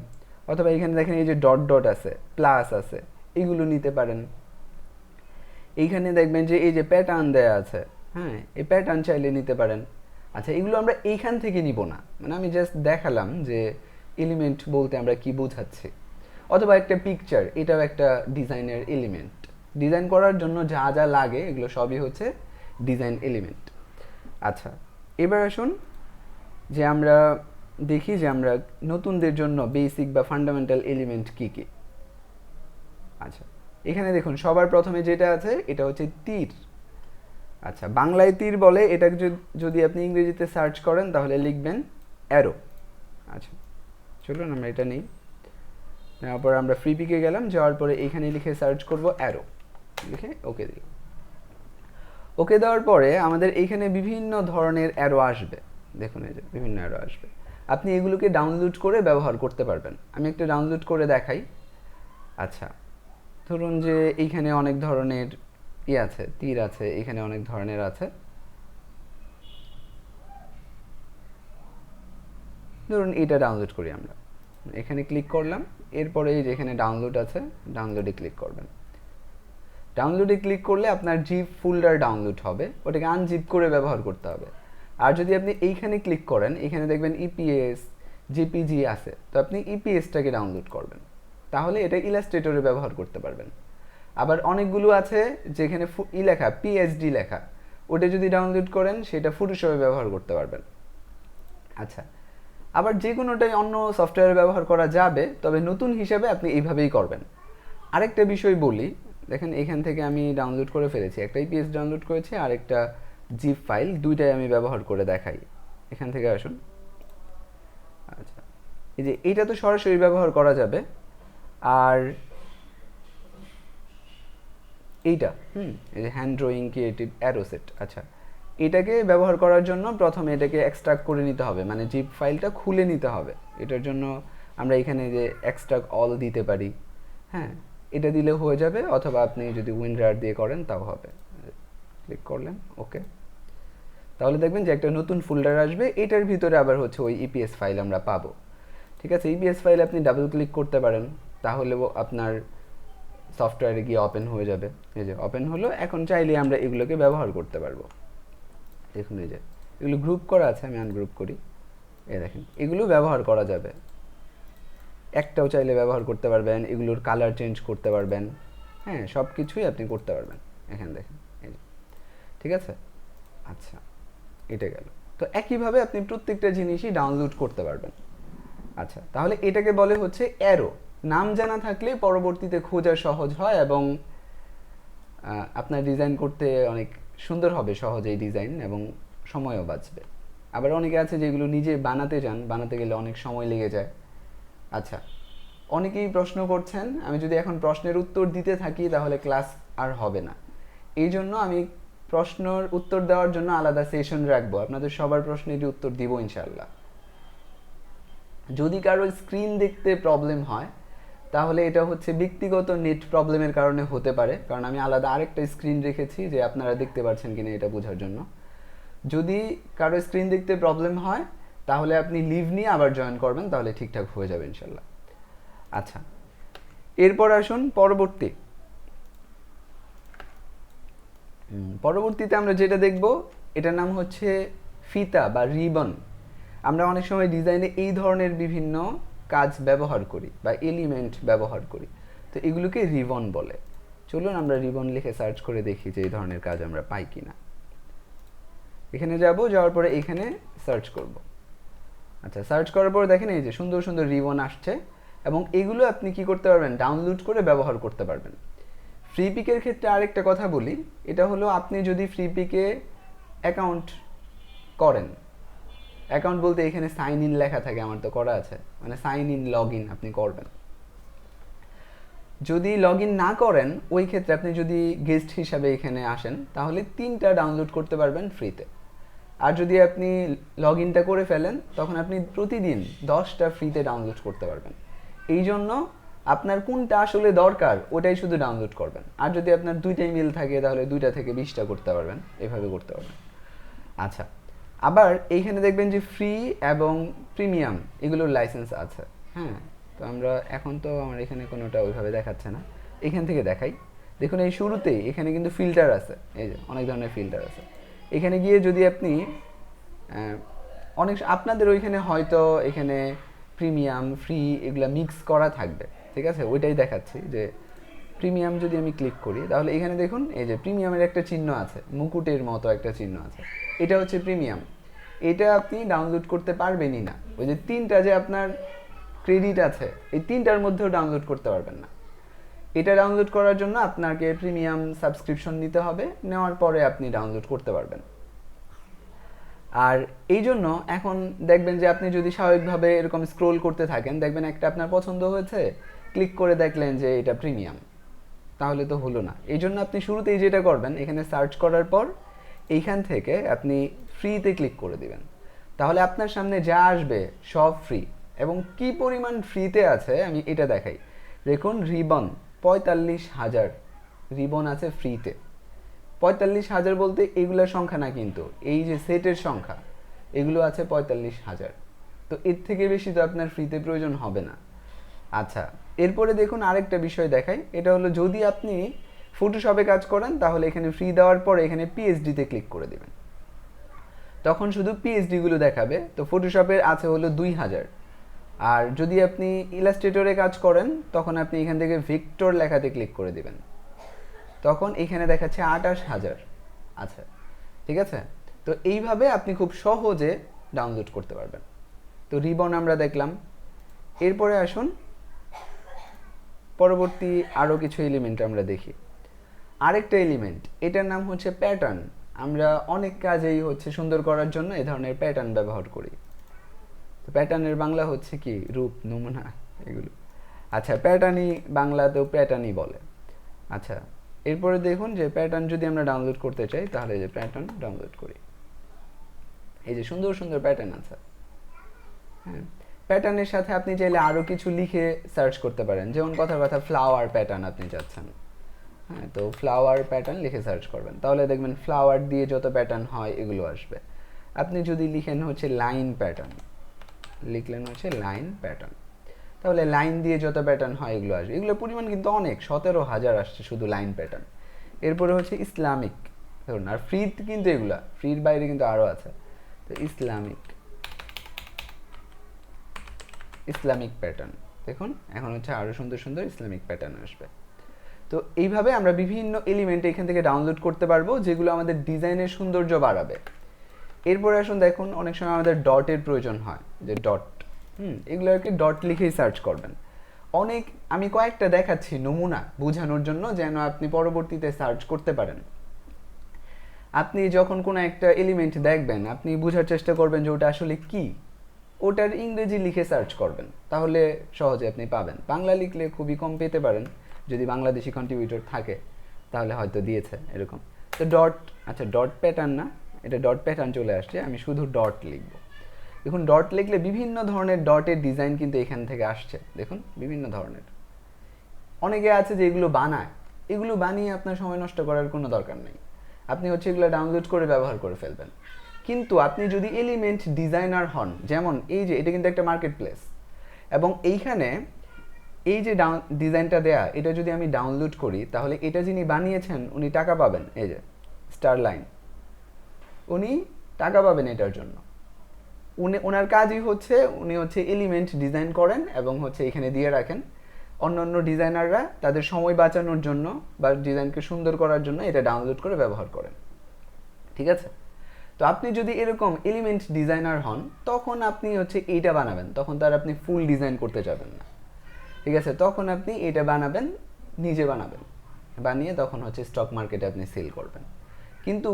অথবা এখানে দেখেন এই যে ডট ডট আছে, প্লাস আছে, এগুলো নিতে পারেন। এইখানে দেখবেন যে এই যে প্যাটার্ন দেয়া আছে, হ্যাঁ এই প্যাটার্ন চাইলে নিতে পারেন। আচ্ছা, এগুলো আমরা এইখান থেকে নিব না, মানে আমি জাস্ট দেখালাম যে এলিমেন্ট বলতে আমরা কি বোঝাচ্ছি। অথবা একটা পিকচার, এটাও একটা ডিজাইনের এলিমেন্ট। ডিজাইন করার জন্য যা যা লাগে এগুলো সবই হচ্ছে ডিজাইন এলিমেন্ট। আচ্ছা, এবার আসুন যে আমরা দেখি যে আমরা নতুনদের জন্য বেসিক বা ফান্ডামেন্টাল এলিমেন্ট কি কি। আচ্ছা, এখানে দেখুন সবার প্রথমে যেটা আছে এটা হচ্ছে তীর। আচ্ছা, বাংলায় তীর বলে, এটা যদি আপনি ইংরেজিতে সার্চ করেন তাহলে লিখবেন অ্যারো। আচ্ছা, চলুন আমরা এটা নিই। নেওয়ার পর আমরা ফ্রি পিকে গেলাম, যাওয়ার পরে এখানে লিখে সার্চ করব অ্যারো, লিখে ওকে দিই। ওকে দেওয়ার পরে আমাদের এইখানে বিভিন্ন ধরনের অ্যারো আসবে। দেখুন এই যে বিভিন্ন অ্যারো আসবে, আপনি এগুলোকে ডাউনলোড করে ব্যবহার করতে পারবেন। আমি একটা ডাউনলোড করে দেখাই। আচ্ছা, ধরুন যে এইখানে অনেক ধরনের আছে, তীর আছে, এখানে অনেক ধরনের আছে। ধরুন এটা ডাউনলোড করি আমরা, এখানে ক্লিক করলাম। এরপরে এই যে এখানে ডাউনলোড আছে, ডাউনলোডে ক্লিক করবেন। ডাউনলোডে ক্লিক করলে আপনার জিপ ফোল্ডার ডাউনলোড হবে, ওটাকে আনজিপ করে ব্যবহার করতে হবে। আর যদি আপনি এইখানে ক্লিক করেন, এখানে দেখবেন ইপিএস জেপিজি আছে, তো আপনি ইপিএসটাকে ডাউনলোড করবেন, তাহলে এটা ইলাস্ট্রেটরে ব্যবহার করতে পারবেন। আবার অনেকগুলো আছে যেখানে লেখা পিএসডি লেখা, ওটা যদি ডাউনলোড করেন সেটা ফটোশপে ব্যবহার করতে পারবেন। আচ্ছা, আবার যে কোনোটাই অন্য সফটওয়্যারে ব্যবহার করা যাবে, তবে নতুন হিসাবে আপনি এইভাবেই করবেন। আরেকটা বিষয় বলি, দেখেন এখান থেকে আমি ডাউনলোড করে ফেলেছি, একটা ইপিএস ডাউনলোড করেছি আর একটা জিপ ফাইল, দুইটাই আমি ব্যবহার করে দেখাই। এখান থেকে আসুন। আচ্ছা, এই যে এইটা তো সরাসরি ব্যবহার করা যাবে। আর এইটা এই যে hand drawing creative arrow set, আচ্ছা এটাকে ব্যবহার করার জন্য প্রথমে এটাকে এক্সট্রাক্ট করে নিতে হবে, মানে জিপ ফাইলটা খুলে নিতে হবে। এটার জন্য আমরা এখানে যে এক্সট্রাক্ট অল দিতে পারি, হ্যাঁ এটা দিলে হয়ে যাবে। অথবা আপনি যদি উইনরার দিয়ে করেন তাও হবে। ক্লিক করলেন ওকে, তাহলে দেখবেন যে একটা নতুন ফোল্ডার আসবে, এটার ভিতরে আবার হচ্ছে ওই ইপিএস ফাইল আমরা পাবো। ঠিক আছে, ইপিএস ফাইল আপনি ডাবল ক্লিক করতে পারেন, তাহলেও আপনার সফটওয়্যারে গিয়ে ওপেন হয়ে যাবে। এই যে ওপেন হলো, এখন চাইলে আমরা এগুলোকে ব্যবহার করতে পারবো। দেখুন এই যে এগুলো গ্রুপ করা আছে, আমি আনগ্রুপ করি, এই দেখেন এগুলো ব্যবহার করা যাবে। একটাও চাইলে ব্যবহার করতে পারবেন, এগুলোর কালার চেঞ্জ করতে পারবেন, হ্যাঁ সব কিছুই আপনি করতে পারবেন। এখানে দেখেন এই যে, ঠিক আছে। আচ্ছা, এটা গেল। তো একইভাবে আপনি প্রত্যেকটা জিনিসই ডাউনলোড করতে পারবেন। আচ্ছা, তাহলে এটাকে বলে হচ্ছে অ্যারো। নাম জানা থাকলে পরবর্তীতে খোঁজা সহজ হয় এবং আপনার ডিজাইন করতে অনেক সুন্দর হবে সহজেই ডিজাইন, এবং সময়ও বাঁচবে। আবার অনেকে আছে যেগুলো নিজে বানাতে চান, বানাতে গেলে অনেক সময় লেগে যায়। আচ্ছা, অনেকেই প্রশ্ন করছেন, আমি যদি এখন প্রশ্নের উত্তর দিতে থাকি তাহলে ক্লাস আর হবে না। এই জন্য আমি প্রশ্নের উত্তর দেওয়ার জন্য আলাদা সেশন রাখবো, আপনাদের সবার প্রশ্নেরই উত্তর দিব ইনশাল্লাহ। যদি কারো স্ক্রিন দেখতে প্রবলেম হয় তাহলে এটা হচ্ছে ব্যক্তিগত নেট প্রবলেমের কারণে হতে পারে, কারণ আমি আলাদা আরেকটা স্ক্রিন রেখেছি যে আপনারা দেখতে পাচ্ছেন কিনা এটা বোঝার জন্য। যদি কারো স্ক্রিন দেখতে প্রবলেম হয় তাহলে আপনি লিভ নিয়ে আবার জয়েন করবেন, তাহলে ঠিকঠাক হয়ে যাবে ইনশাল্লাহ। আচ্ছা, এরপর আসুন পরবর্তীতে আমরা যেটা দেখব এটার নাম হচ্ছে ফিতা বা রিবন। আমরা অনেক সময় ডিজাইনে এই ধরনের বিভিন্ন কাজ ব্যবহার করি বা এলিমেন্ট ব্যবহার করি, তো এগুলোকে রিবন বলে। চলুন আমরা রিবন লিখে সার্চ করে দেখি যে এই ধরনের কাজ আমরা পাই কিনা। এখানে যাওয়ার পরে এখানে সার্চ করব। আচ্ছা, সার্চ করার পর দেখেন এই যে সুন্দর সুন্দর রিবন আসছে, এবং এগুলো আপনি কি করতে পারবেন, ডাউনলোড করে ব্যবহার করতে পারবেন। ফ্রি পিকের ক্ষেত্রে আরেকটা কথা বলি, এটা হলো আপনি যদি ফ্রি পিকে অ্যাকাউন্ট করেন, অ্যাকাউন্ট বলতে এখানে সাইন ইন লেখা থাকে, আমার তো করা আছে, মানে সাইন ইন লগ ইন আপনি করবেন। যদি লগ ইন না করেন ওই ক্ষেত্রে আপনি যদি গেস্ট হিসাবে এখানে আসেন তাহলে 3টা ডাউনলোড করতে পারবেন ফ্রিতে। আর যদি আপনি লগ ইনটা করে ফেলেন তখন আপনি প্রতিদিন 10টা ফ্রিতে ডাউনলোড করতে পারবেন। এই জন্য আপনার কোনটা আসলে দরকার ওটাই শুধু ডাউনলোড করবেন। আর যদি আপনার 2টা ইমেল থাকে তাহলে 2টা থেকে 20টা করতে পারবেন, এভাবে করতে পারবেন। আচ্ছা, আবার এইখানে দেখবেন যে ফ্রি এবং প্রিমিয়াম এগুলোর লাইসেন্স আছে। হ্যাঁ, তো আমরা এখন তো আমার এখানে কোনোটা ওইভাবে দেখাচ্ছে না, এখান থেকে দেখাই। দেখুন এই শুরুতেই এখানে কিন্তু ফিল্টার আছে, এই যে অনেক ধরনের ফিল্টার আছে। এখানে গিয়ে যদি আপনি অনেক আপনাদের ওইখানে হয়তো এখানে প্রিমিয়াম ফ্রি এগুলো মিক্স করা থাকবে, ঠিক আছে, ওইটাই দেখাচ্ছি। যে প্রিমিয়াম যদি আমি ক্লিক করি তাহলে এখানে দেখুন এই যে প্রিমিয়ামের একটা চিহ্ন আছে, মুকুটের মতো একটা চিহ্ন আছে, এটা হচ্ছে প্রিমিয়াম। এটা আপনি ডাউনলোড করতে পারবেনই না। ওই যে 3টা যে আপনার ক্রেডিট আছে এই 3টার মধ্যেও ডাউনলোড করতে পারবেন না। এটা ডাউনলোড করার জন্য আপনাকে প্রিমিয়াম সাবস্ক্রিপশন নিতে হবে, নেওয়ার পরে আপনি ডাউনলোড করতে পারবেন। আর এই জন্য এখন দেখবেন যে আপনি যদি স্বাভাবিকভাবে এরকম স্ক্রোল করতে থাকেন, দেখবেন একটা আপনার পছন্দ হয়েছে, ক্লিক করে দেখলেন যে এটা প্রিমিয়াম, তাহলে তো হলো না। এই জন্য আপনি শুরুতেই যেটা করবেন, এখানে সার্চ করার পর এইখান থেকে আপনি ফ্রিতে ক্লিক করে দিবেন, তাহলে আপনার সামনে যা আসবে সব ফ্রি। এবং কি পরিমাণ ফ্রিতে আছে আমি এটা দেখাই। দেখুন রিবন 45,000 রিবন আছে ফ্রিতে। 45,000 বলতে এগুলোর সংখ্যা না, কিন্তু এই যে সেটের সংখ্যা, এগুলো আছে 45,000। তো এর থেকে বেশি তো আপনার ফ্রিতে প্রয়োজন হবে না। আচ্ছা, এরপরে দেখুন আরেকটা বিষয় দেখাই। এটা হলো যদি আপনি ফটোশপে কাজ করেন তাহলে এখানে ফ্রি দেওয়ার পরে এখানে পিএইচডিতে ক্লিক করে দেবেন, তখন শুধু পিএইচডিগুলো দেখাবে। তো ফটোশপের আছে হলো 2000। আর যদি আপনি ইলাস্ট্রেটরে কাজ করেন তখন আপনি এখান থেকে ভিক্টর লেখাতে ক্লিক করে দিবেন, তখন এখানে দেখাচ্ছে 28,000। আচ্ছা, ঠিক আছে। তো এইভাবে আপনি খুব সহজে ডাউনলোড করতে পারবেন। তো রিবন আমরা দেখলাম। এরপরে আসুন পরবর্তী আরও কিছু এলিমেন্ট আমরা দেখি। আরেকটা এলিমেন্ট, এটার নাম হচ্ছে প্যাটার্ন। আমরা অনেক কাজেই হচ্ছে সুন্দর করার জন্য এই ধরনের প্যাটার্ন ব্যবহার করি। তো প্যাটার্নের বাংলা হচ্ছে কি, রূপ, নমুনা, এগুলো। আচ্ছা, প্যাটার্নই বাংলাতেও প্যাটার্নই বলে। আচ্ছা, এরপরে দেখুন যে প্যাটার্ন যদি আমরা ডাউনলোড করতে চাই তাহলে যে প্যাটার্ন ডাউনলোড করি, এই যে সুন্দর সুন্দর প্যাটার্ন আছে। হ্যাঁ, প্যাটার্নের সাথে আপনি চাইলে আরও কিছু লিখে সার্চ করতে পারেন, যেমন কথার কথা ফ্লাওয়ার প্যাটার্ন আপনি চাচ্ছেন। হ্যাঁ, তো ফ্লাওয়ার প্যাটার্ন লিখে সার্চ করবেন, তাহলে দেখবেন ফ্লাওয়ার দিয়ে যত প্যাটার্ন হয় এগুলো আসবে। আপনি যদি লিখেন হচ্ছে লাইন প্যাটার্ন, লিখলেন হচ্ছে লাইন প্যাটার্ন, তাহলে লাইন দিয়ে যত প্যাটার্ন হয় এগুলো আসবে। এগুলোর পরিমাণ কিন্তু অনেক, 17,000 আসছে শুধু লাইন প্যাটার্ন। এরপরে হচ্ছে ইসলামিক ধরুন, আর ফ্রি কিন্তু এগুলা, ফ্রির বাইরে কিন্তু আরও আছে। তো ইসলামিক প্যাটার্ন দেখুন, এখন হচ্ছে আরও সুন্দর সুন্দর ইসলামিক প্যাটার্ন আসবে। তো এইভাবে আমরা বিভিন্ন এলিমেন্ট এখান থেকে ডাউনলোড করতে পারবো, যেগুলো আমাদের ডিজাইনের সৌন্দর্য বাড়াবে। এরপরে আসুন দেখুন, অনেক সময় আমাদের ডটের প্রয়োজন হয়, যে ডট, এগুলোকে ডট লিখেই সার্চ করবেন। অনেক, আমি কয়েকটা দেখাচ্ছি নমুনা বোঝানোর জন্য, যেন আপনি পরবর্তীতে সার্চ করতে পারেন। আপনি যখন কোনো একটা এলিমেন্ট দেখবেন, আপনি বোঝার চেষ্টা করবেন যে ওটা আসলে কি, ওটার ইংরেজি লিখে সার্চ করবেন, তাহলে সহজে আপনি পাবেন। বাংলা লিখলে খুবই কম পেতে পারেন, যদি বাংলাদেশি কন্ট্রিবিউটর থাকে তাহলে হয়তো দিয়েছে এরকম। তো ডট, আচ্ছা ডট প্যাটার্ন না, এটা ডট প্যাটার্ন চলে আসছে, আমি শুধু ডট লিখব। দেখুন ডট লিখলে বিভিন্ন ধরনের ডটের ডিজাইন কিন্তু এখান থেকে আসছে। দেখুন বিভিন্ন ধরনের, অনেকে আছে যে এগুলো বানায়, এগুলো বানিয়ে আপনার সময় নষ্ট করার কোনো দরকার নেই, আপনি হচ্ছে এগুলো ডাউনলোড করে ব্যবহার করে ফেলবেন। কিন্তু আপনি যদি এলিমেন্ট ডিজাইনার হন, যেমন এই যে এটা কিন্তু একটা মার্কেট প্লেস, এবং এইখানে এই যে ডিজাইনটা দেয়া, এটা যদি আমি ডাউনলোড করি তাহলে এটা যিনি বানিয়েছেন উনি টাকা পাবেন। এই যে স্টার লাইন, উনি টাকা পাবেন এটার জন্য। ওনার কাজই হচ্ছে, উনি হচ্ছে এলিমেন্ট ডিজাইন করেন এবং হচ্ছে এখানে দিয়ে রাখেন। অন্যান্য ডিজাইনাররা তাদের সময় বাঁচানোর জন্য বা ডিজাইনকে সুন্দর করার জন্য এটা ডাউনলোড করে ব্যবহার করেন, ঠিক আছে। তো আপনি যদি এরকম এলিমেন্ট ডিজাইনার হন তখন আপনি হচ্ছে এইটা বানাবেন, তখন তার আপনি ফুল ডিজাইন করতে যাবেন না, ঠিক আছে। তখন আপনি এটা বানাবেন, নিজে বানাবেন। বানিয়ে তখন হচ্ছে স্টক মার্কেটে আপনি সেল করবেন। কিন্তু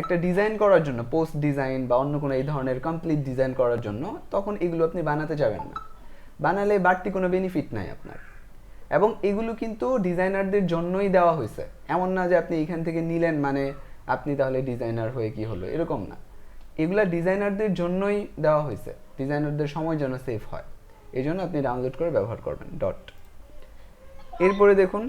একটা ডিজাইন করার জন্য, পোস্ট ডিজাইন বা অন্য কোনো এই ধরনের কমপ্লিট ডিজাইন করার জন্য তখন এগুলো আপনি বানাতে যাবেন না। বানালে বাড়তি কোনো বেনিফিট নাই আপনার। এবং এগুলো কিন্তু ডিজাইনারদের জন্যই দেওয়া হয়েছে, এমন না যে আপনি এখান থেকে নিলেন মানে আপনি তাহলে ডিজাইনার হয়ে কি হলো, এরকম না। এগুলা ডিজাইনারদের জন্যই দেওয়া হয়েছে, ডিজাইনারদের সময় যেন সেভ হয়, এই জন্য আপনি ডাউনলোড করে ব্যবহার করবেন। ডট। এরপরে দেখুন,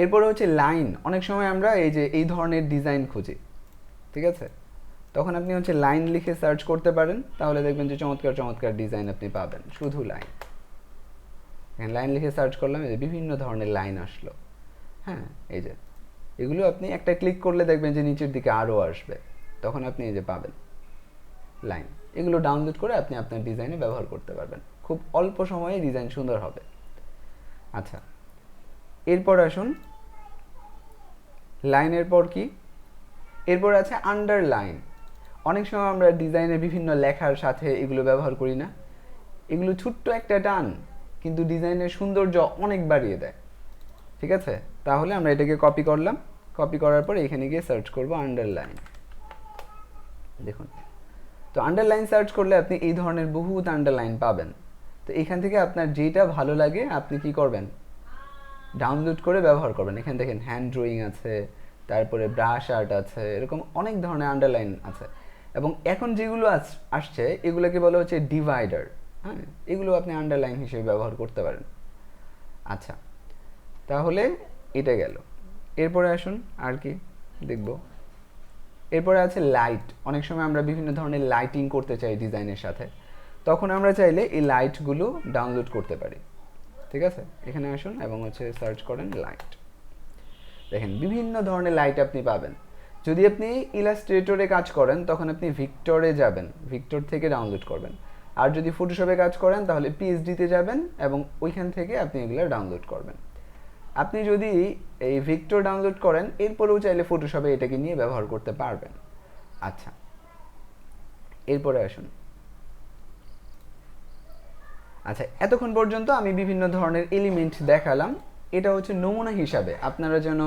এরপরে হচ্ছে লাইন। অনেক সময় আমরা এই যে এই ধরনের ডিজাইন খুঁজি, ঠিক আছে, তখন আপনি হচ্ছে লাইন লিখে সার্চ করতে পারেন, তাহলে দেখবেন যে চমৎকার চমৎকার ডিজাইন আপনি পাবেন। শুধু লাইন, লাইন লিখে সার্চ করলাম, এই যে বিভিন্ন ধরনের লাইন আসলো। হ্যাঁ, এই যে এগুলো আপনি একটা ক্লিক করলে দেখবেন যে নিচের দিকে আরও আসবে, তখন আপনি এই যে পাবেন লাইন। এগুলো ডাউনলোড করে আপনি আপনার ডিজাইনে ব্যবহার করতে পারবেন, খুব অল্প সময়ে ডিজাইন সুন্দর হবে। আচ্ছা, এরপর আসুন, লাইনের পর কি, এরপর আছে আন্ডারলাইন। অনেক সময় আমরা ডিজাইনের বিভিন্ন লেখার সাথে এগুলো ব্যবহার করি না, এগুলো ছোট্ট একটা টান কিন্তু ডিজাইনের সৌন্দর্য অনেক বাড়িয়ে দেয়, ঠিক আছে। তাহলে আমরা এটাকে কপি করলাম, কপি করার পর এখানে গিয়ে সার্চ করব আন্ডারলাইন। দেখুন, তো আন্ডারলাইন সার্চ করলে আপনি এই ধরনের বহুত আন্ডারলাইন পাবেন। তো এখান থেকে আপনার যেটা ভালো লাগে আপনি কি করবেন, ডাউনলোড করে ব্যবহার করবেন। এখানে দেখেন হ্যান্ড ড্রয়িং আছে, তারপরে ব্রাশ আর্ট আছে, এরকম অনেক ধরনের আন্ডারলাইন আছে। এবং এখন যেগুলো আসছে এগুলোকে বলা হচ্ছে ডিভাইডার। হ্যাঁ, এগুলো আপনি আন্ডারলাইন হিসেবে ব্যবহার করতে পারেন। আচ্ছা, তাহলে এটা গেল। এরপরে আসুন আর কি দেখব। এরপরে আছে লাইট। অনেক সময় আমরা বিভিন্ন ধরনের লাইটিং করতে চাই ডিজাইনের সাথে, তখন আমরা চাইলে এই লাইটগুলো ডাউনলোড করতে পারি, ঠিক আছে। এখানে আসুন এবং হচ্ছে সার্চ করেন লাইট। দেখেন বিভিন্ন ধরনের লাইট আপনি পাবেন। যদি আপনি ইলাস্ট্রেটরে কাজ করেন তখন আপনি ভিক্টরে যাবেন, ভিক্টর থেকে ডাউনলোড করবেন। আর যদি ফটোশপে কাজ করেন তাহলে পিএইচডিতে যাবেন এবং ওইখান থেকে আপনি এগুলো ডাউনলোড করবেন। আপনি যদি এই ভিক্টর ডাউনলোড করেন এরপরেও চাইলে ফটোশপে এটাকে নিয়ে ব্যবহার করতে পারবেন। আচ্ছা, এরপরে আসুন। আচ্ছা, এতক্ষণ পর্যন্ত আমি বিভিন্ন ধরনের এলিমেন্ট দেখালাম, এটা হচ্ছে নমুনা হিসাবে, আপনারা যেন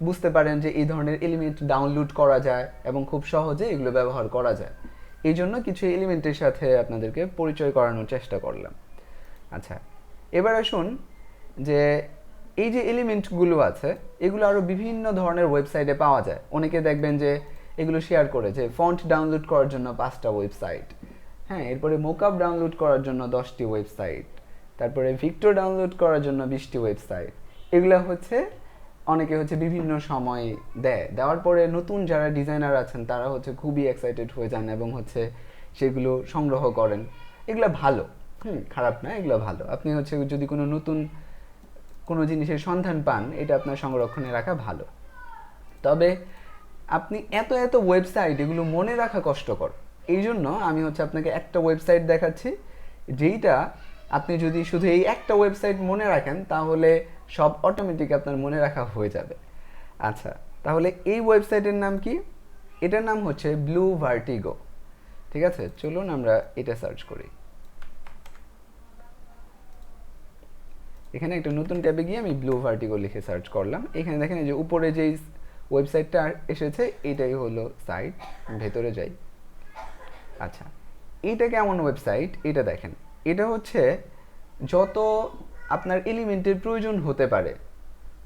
বুঝতে পারেন যে এই ধরনের এলিমেন্ট ডাউনলোড করা যায় এবং খুব সহজে এগুলো ব্যবহার করা যায়। এই জন্য কিছু এলিমেন্টের সাথে আপনাদেরকে পরিচয় করানোর চেষ্টা করলাম। আচ্ছা, এবার আসুন যে এই যে এলিমেন্টগুলো আছে এগুলো আরও বিভিন্ন ধরনের ওয়েবসাইটে পাওয়া যায়। অনেকে দেখবেন যে এগুলো শেয়ার করে যে ফন্ট ডাউনলোড করার জন্য 5টা ওয়েবসাইট, হ্যাঁ, এরপরে মোকআপ ডাউনলোড করার জন্য 10টি ওয়েবসাইট, তারপরে ভিক্টর ডাউনলোড করার জন্য 20টি ওয়েবসাইট। এগুলো হচ্ছে অনেকে হচ্ছে বিভিন্ন সময় দেওয়ার পরে নতুন যারা ডিজাইনার আছেন তারা হচ্ছে খুবই এক্সাইটেড হয়ে যান এবং হচ্ছে সেগুলো সংগ্রহ করেন। এগুলো ভালো, খারাপ না, এগুলো ভালো। আপনি হচ্ছে যদি কোনো নতুন কোনো জিনিসের সন্ধান পান এটা আপনার সংরক্ষণে রাখা ভালো। তবে আপনি এত এত ওয়েবসাইট এগুলো মনে রাখা কষ্টকর, এই জন্য আমি হচ্ছে আপনাকে একটা ওয়েবসাইট দেখাচ্ছি, যেইটা আপনি যদি শুধু এই একটা ওয়েবসাইট মনে রাখেন তাহলে সব অটোমেটিক আপনার মনে রাখা হয়ে যাবে। আচ্ছা, তাহলে এই ওয়েবসাইটের নাম কি? এটার নাম হচ্ছে ব্লু ভার্টিগো, ঠিক আছে। চলুন আমরা এটা সার্চ করি। এখানে একটা নতুন ট্যাবে গিয়ে আমি ব্লু ভার্টিগো লিখে সার্চ করলাম। এখানে দেখেন যে উপরে যেই ওয়েবসাইটটা এসেছে এটাই হলো সাইট, ভেতরে যাই। আচ্ছা, এটা কেমন ওয়েবসাইট এটা দেখেন। এটা হচ্ছে যত আপনার এলিমেন্টের প্রয়োজন হতে পারে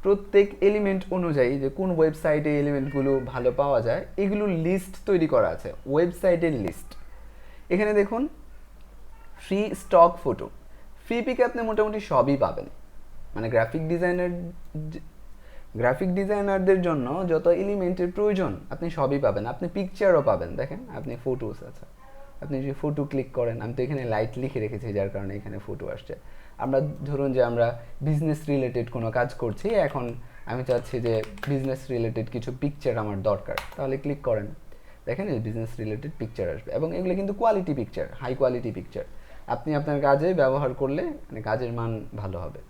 প্রত্যেক এলিমেন্ট অনুযায়ী যে কোন ওয়েবসাইটে এলিমেন্টগুলো ভালো পাওয়া যায় এগুলোর লিস্ট তৈরি করা আছে, ওয়েবসাইটের লিস্ট। এখানে দেখুন ফ্রি স্টক ফটো, ফ্রি পিকে আপনি মোটামুটি সবই পাবেন। মানে গ্রাফিক ডিজাইনারদের জন্য যত এলিমেন্টের প্রয়োজন আপনি সবই পাবেন। আপনি পিকচারও পাবেন, দেখেন আপনি ফটোস আছে, আপনি যদি ফটো ক্লিক করেন, আমি তো এখানে লাইট লিখে রেখেছি যার কারণে এখানে ফটো আসছে। আমরা ধরুন যে আমরা বিজনেস রিলেটেড কোনো কাজ করছি, এখন আমি চাচ্ছি যে বিজনেস রিলেটেড কিছু পিকচার আমার দরকার, তাহলে ক্লিক করেন, দেখেন এই বিজনেস রিলেটেড পিকচার আসবে। এবং এগুলো কিন্তু quality picture, high quality picture, আপনি আপনার কাজে ব্যবহার করলে মানে কাজের মান ভালো হবে।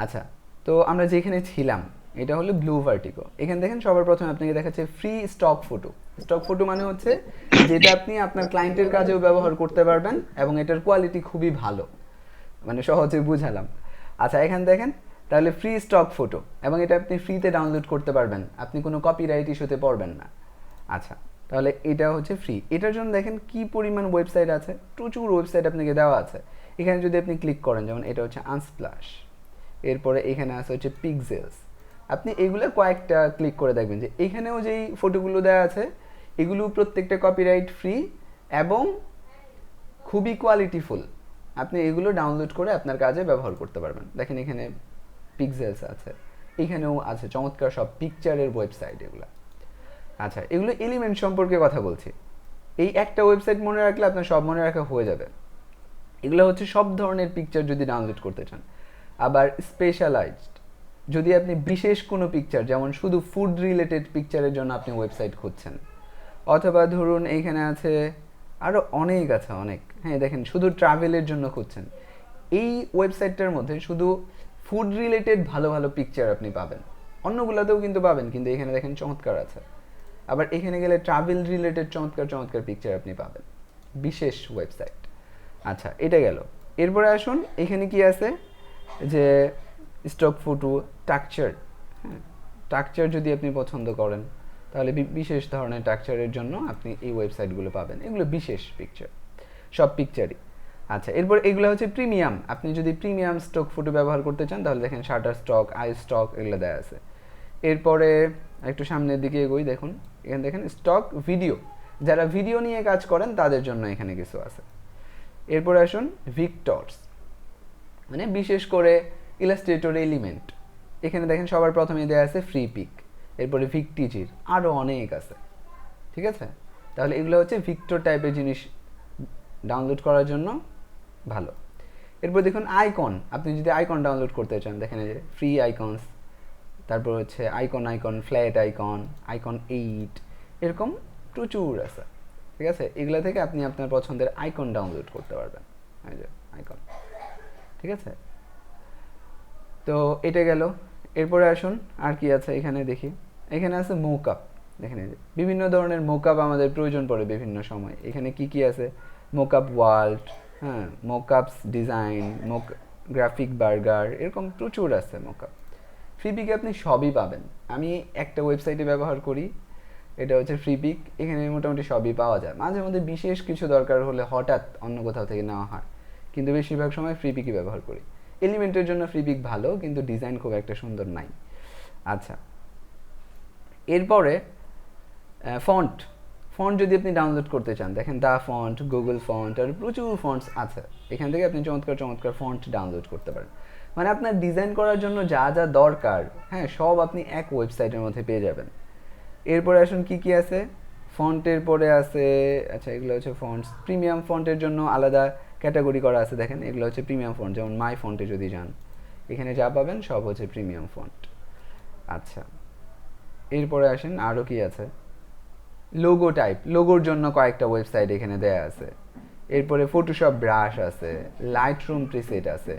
আচ্ছা, তো আমরা যেখানে ছিলাম এটা হলো ব্লু ভার্টিগো। এখানে দেখেন সবার প্রথমে আপনাকে দেখাচ্ছে free stock photo. Stock photo মানে হচ্ছে যেটা আপনি আপনার ক্লায়েন্টের কাজেও ব্যবহার করতে পারবেন এবং এটার কোয়ালিটি খুবই ভালো। মানে সহজে বুঝালাম। আচ্ছা এখানে দেখেন, তাহলে ফ্রি স্টক ফটো, এবং এটা আপনি ফ্রিতে ডাউনলোড করতে পারবেন, আপনি কোনো কপিরাইট ইস্যুতে পড়বেন না। আচ্ছা, তাহলে এটা হচ্ছে ফ্রি। এটার জন্য দেখেন কি পরিমাণ ওয়েবসাইট আছে, প্রচুর ওয়েবসাইট আপনাকে দেওয়া আছে। এখানে যদি আপনি ক্লিক করেন, যেমন এটা হচ্ছে আনস্প্লাশ, এরপরে এখানে আছে হচ্ছে পিক্সেলস। আপনি এগুলো কয়েকটা ক্লিক করে দেখবেন যে এখানেও যেই ফটোগুলো দেওয়া আছে এগুলো প্রত্যেকটা কপিরাইট ফ্রি এবং খুবই কোয়ালিটিফুল। আপনি এগুলো ডাউনলোড করে আপনার কাজে ব্যবহার করতে পারবেন। দেখেন এখানে পিক্সেলস আছে, এখানেও আছে চমৎকার সব পিকচারের ওয়েবসাইট এগুলো। আচ্ছা, এগুলো এলিমেন্ট সম্পর্কে কথা বলছি। এই একটা ওয়েবসাইট মনে রাখলে আপনার সব মনে রাখা হয়ে যাবে। এগুলো হচ্ছে সব ধরনের পিকচার যদি ডাউনলোড করতে চান। আবার স্পেশালাইজড, যদি আপনি বিশেষ কোনো পিকচার, যেমন শুধু ফুড রিলেটেড পিকচারের জন্য আপনি ওয়েবসাইট খুঁজছেন, অথবা ধরুন এইখানে আছে আরও অনেক আছে, অনেক। হ্যাঁ দেখেন, শুধু ট্রাভেলের জন্য খুঁজছেন, এই ওয়েবসাইটটার মধ্যে শুধু ফুড রিলেটেড ভালো ভালো পিকচার আপনি পাবেন। অন্যগুলোতেও কিন্তু পাবেন, কিন্তু এখানে দেখেন চমৎকার আছে। আবার এখানে গেলে ট্রাভেল রিলেটেড চমৎকার চমৎকার পিকচার আপনি পাবেন, বিশেষ ওয়েবসাইট। আচ্ছা, এটা গেল। এরপরে আসুন, এখানে কি আছে যে স্টক ফটো, টাকচার। হ্যাঁ, টাকচার যদি আপনি পছন্দ করেন তাহলে বিশেষ ধরনের টাকচারের জন্য আপনি এই ওয়েবসাইটগুলো পাবেন। এগুলো বিশেষ পিকচার, সব পিকচারই। আচ্ছা, এরপর এগুলো হচ্ছে প্রিমিয়াম। আপনি যদি প্রিমিয়াম স্টক ফটো ব্যবহার করতে চান তাহলে দেখেন শাটার স্টক, আই স্টক এগুলো দেওয়া আছে। এরপরে একটু সামনের দিকে এগোই, দেখুন এখানে দেখেন স্টক ভিডিও, যারা ভিডিও নিয়ে কাজ করেন তাদের জন্য এখানে কিছু আছে। এরপরে আসুন ভিক্টরস, মানে বিশেষ করে ইলাস্ট্রেটর এলিমেন্ট। এখানে দেখেন সবার প্রথমে দেওয়া আছে ফ্রি পিক, এরপরে ভিক্টিজির, আরও অনেক আছে। ঠিক আছে, তাহলে এগুলো হচ্ছে ভিক্টর টাইপের জিনিস ডাউনলোড করার জন্য ভালো। এরপর দেখুন আইকন, আপনি যদি আইকন ডাউনলোড করতে চান দেখেন এই যে ফ্রি আইকনস, তারপর হচ্ছে আইকন, ফ্ল্যাট আইকন, আইকন 8, এরকম প্রচুর আছে। ঠিক আছে, এগুলো থেকে আপনি আপনার পছন্দের আইকন ডাউনলোড করতে পারবেন। এই যে আইকন, ঠিক আছে। তো এটা গেল। এরপরে আসুন আর কি আছে এখানে দেখি। এখানে আছে মোকআপ, দেখেন এই যে বিভিন্ন ধরনের মোকআপ আমাদের প্রয়োজন পড়ে বিভিন্ন সময়। এখানে কি কি আছে, মোকআপ ওয়ার্ল্ড, হ্যাঁ, মোকআপস ডিজাইন, গ্রাফিক বার্গার, এরকম প্রচুর আছে মোকআপ। ফ্রিপিকে আপনি সবই পাবেন। আমি একটা ওয়েবসাইটে ব্যবহার করি, এটা হচ্ছে ফ্রিপিক। এখানে মোটামুটি সবই পাওয়া যায়। মাঝে মধ্যে বিশেষ কিছু দরকার হলে হঠাৎ অন্য কোথাও থেকে নেওয়া হয়, কিন্তু বেশিরভাগ সময় ফ্রিপিকই ব্যবহার করি। এলিমেন্টের জন্য ফ্রিপিক ভালো, কিন্তু ডিজাইন খুব একটা সুন্দর নাই। আচ্ছা, এরপরে ফন্ট। ফন্ট যদি আপনি ডাউনলোড করতে চান দেখেন দা ফন্ট, গুগল ফন্ট, আর প্রচুর ফন্টস আছে। এখান থেকে আপনি চমৎকার চমৎকার ফন্ট ডাউনলোড করতে পারেন। মানে আপনার ডিজাইন করার জন্য যা যা দরকার, হ্যাঁ, সব আপনি এক ওয়েবসাইটের মধ্যে পেয়ে যাবেন। এরপরে আসুন কি কি আছে। ফন্টের পরে আছে, আচ্ছা এগুলো হচ্ছে ফন্টস। প্রিমিয়াম ফন্টের জন্য আলাদা ক্যাটাগরি করা আছে, দেখেন এগুলো হচ্ছে প্রিমিয়াম ফন্ট। যেমন মাই ফন্টে যদি যান, এখানে যা পাবেন সব হচ্ছে প্রিমিয়াম ফন্ট। আচ্ছা, এরপরে আসেন আরও কি আছে। লোগো টাইপ, লোগোর জন্য কয়েকটা ওয়েবসাইট এখানে দেয়া আছে। এরপরে ফটোশপ ব্রাশ আছে, লাইট রুম প্রিসেট আছে,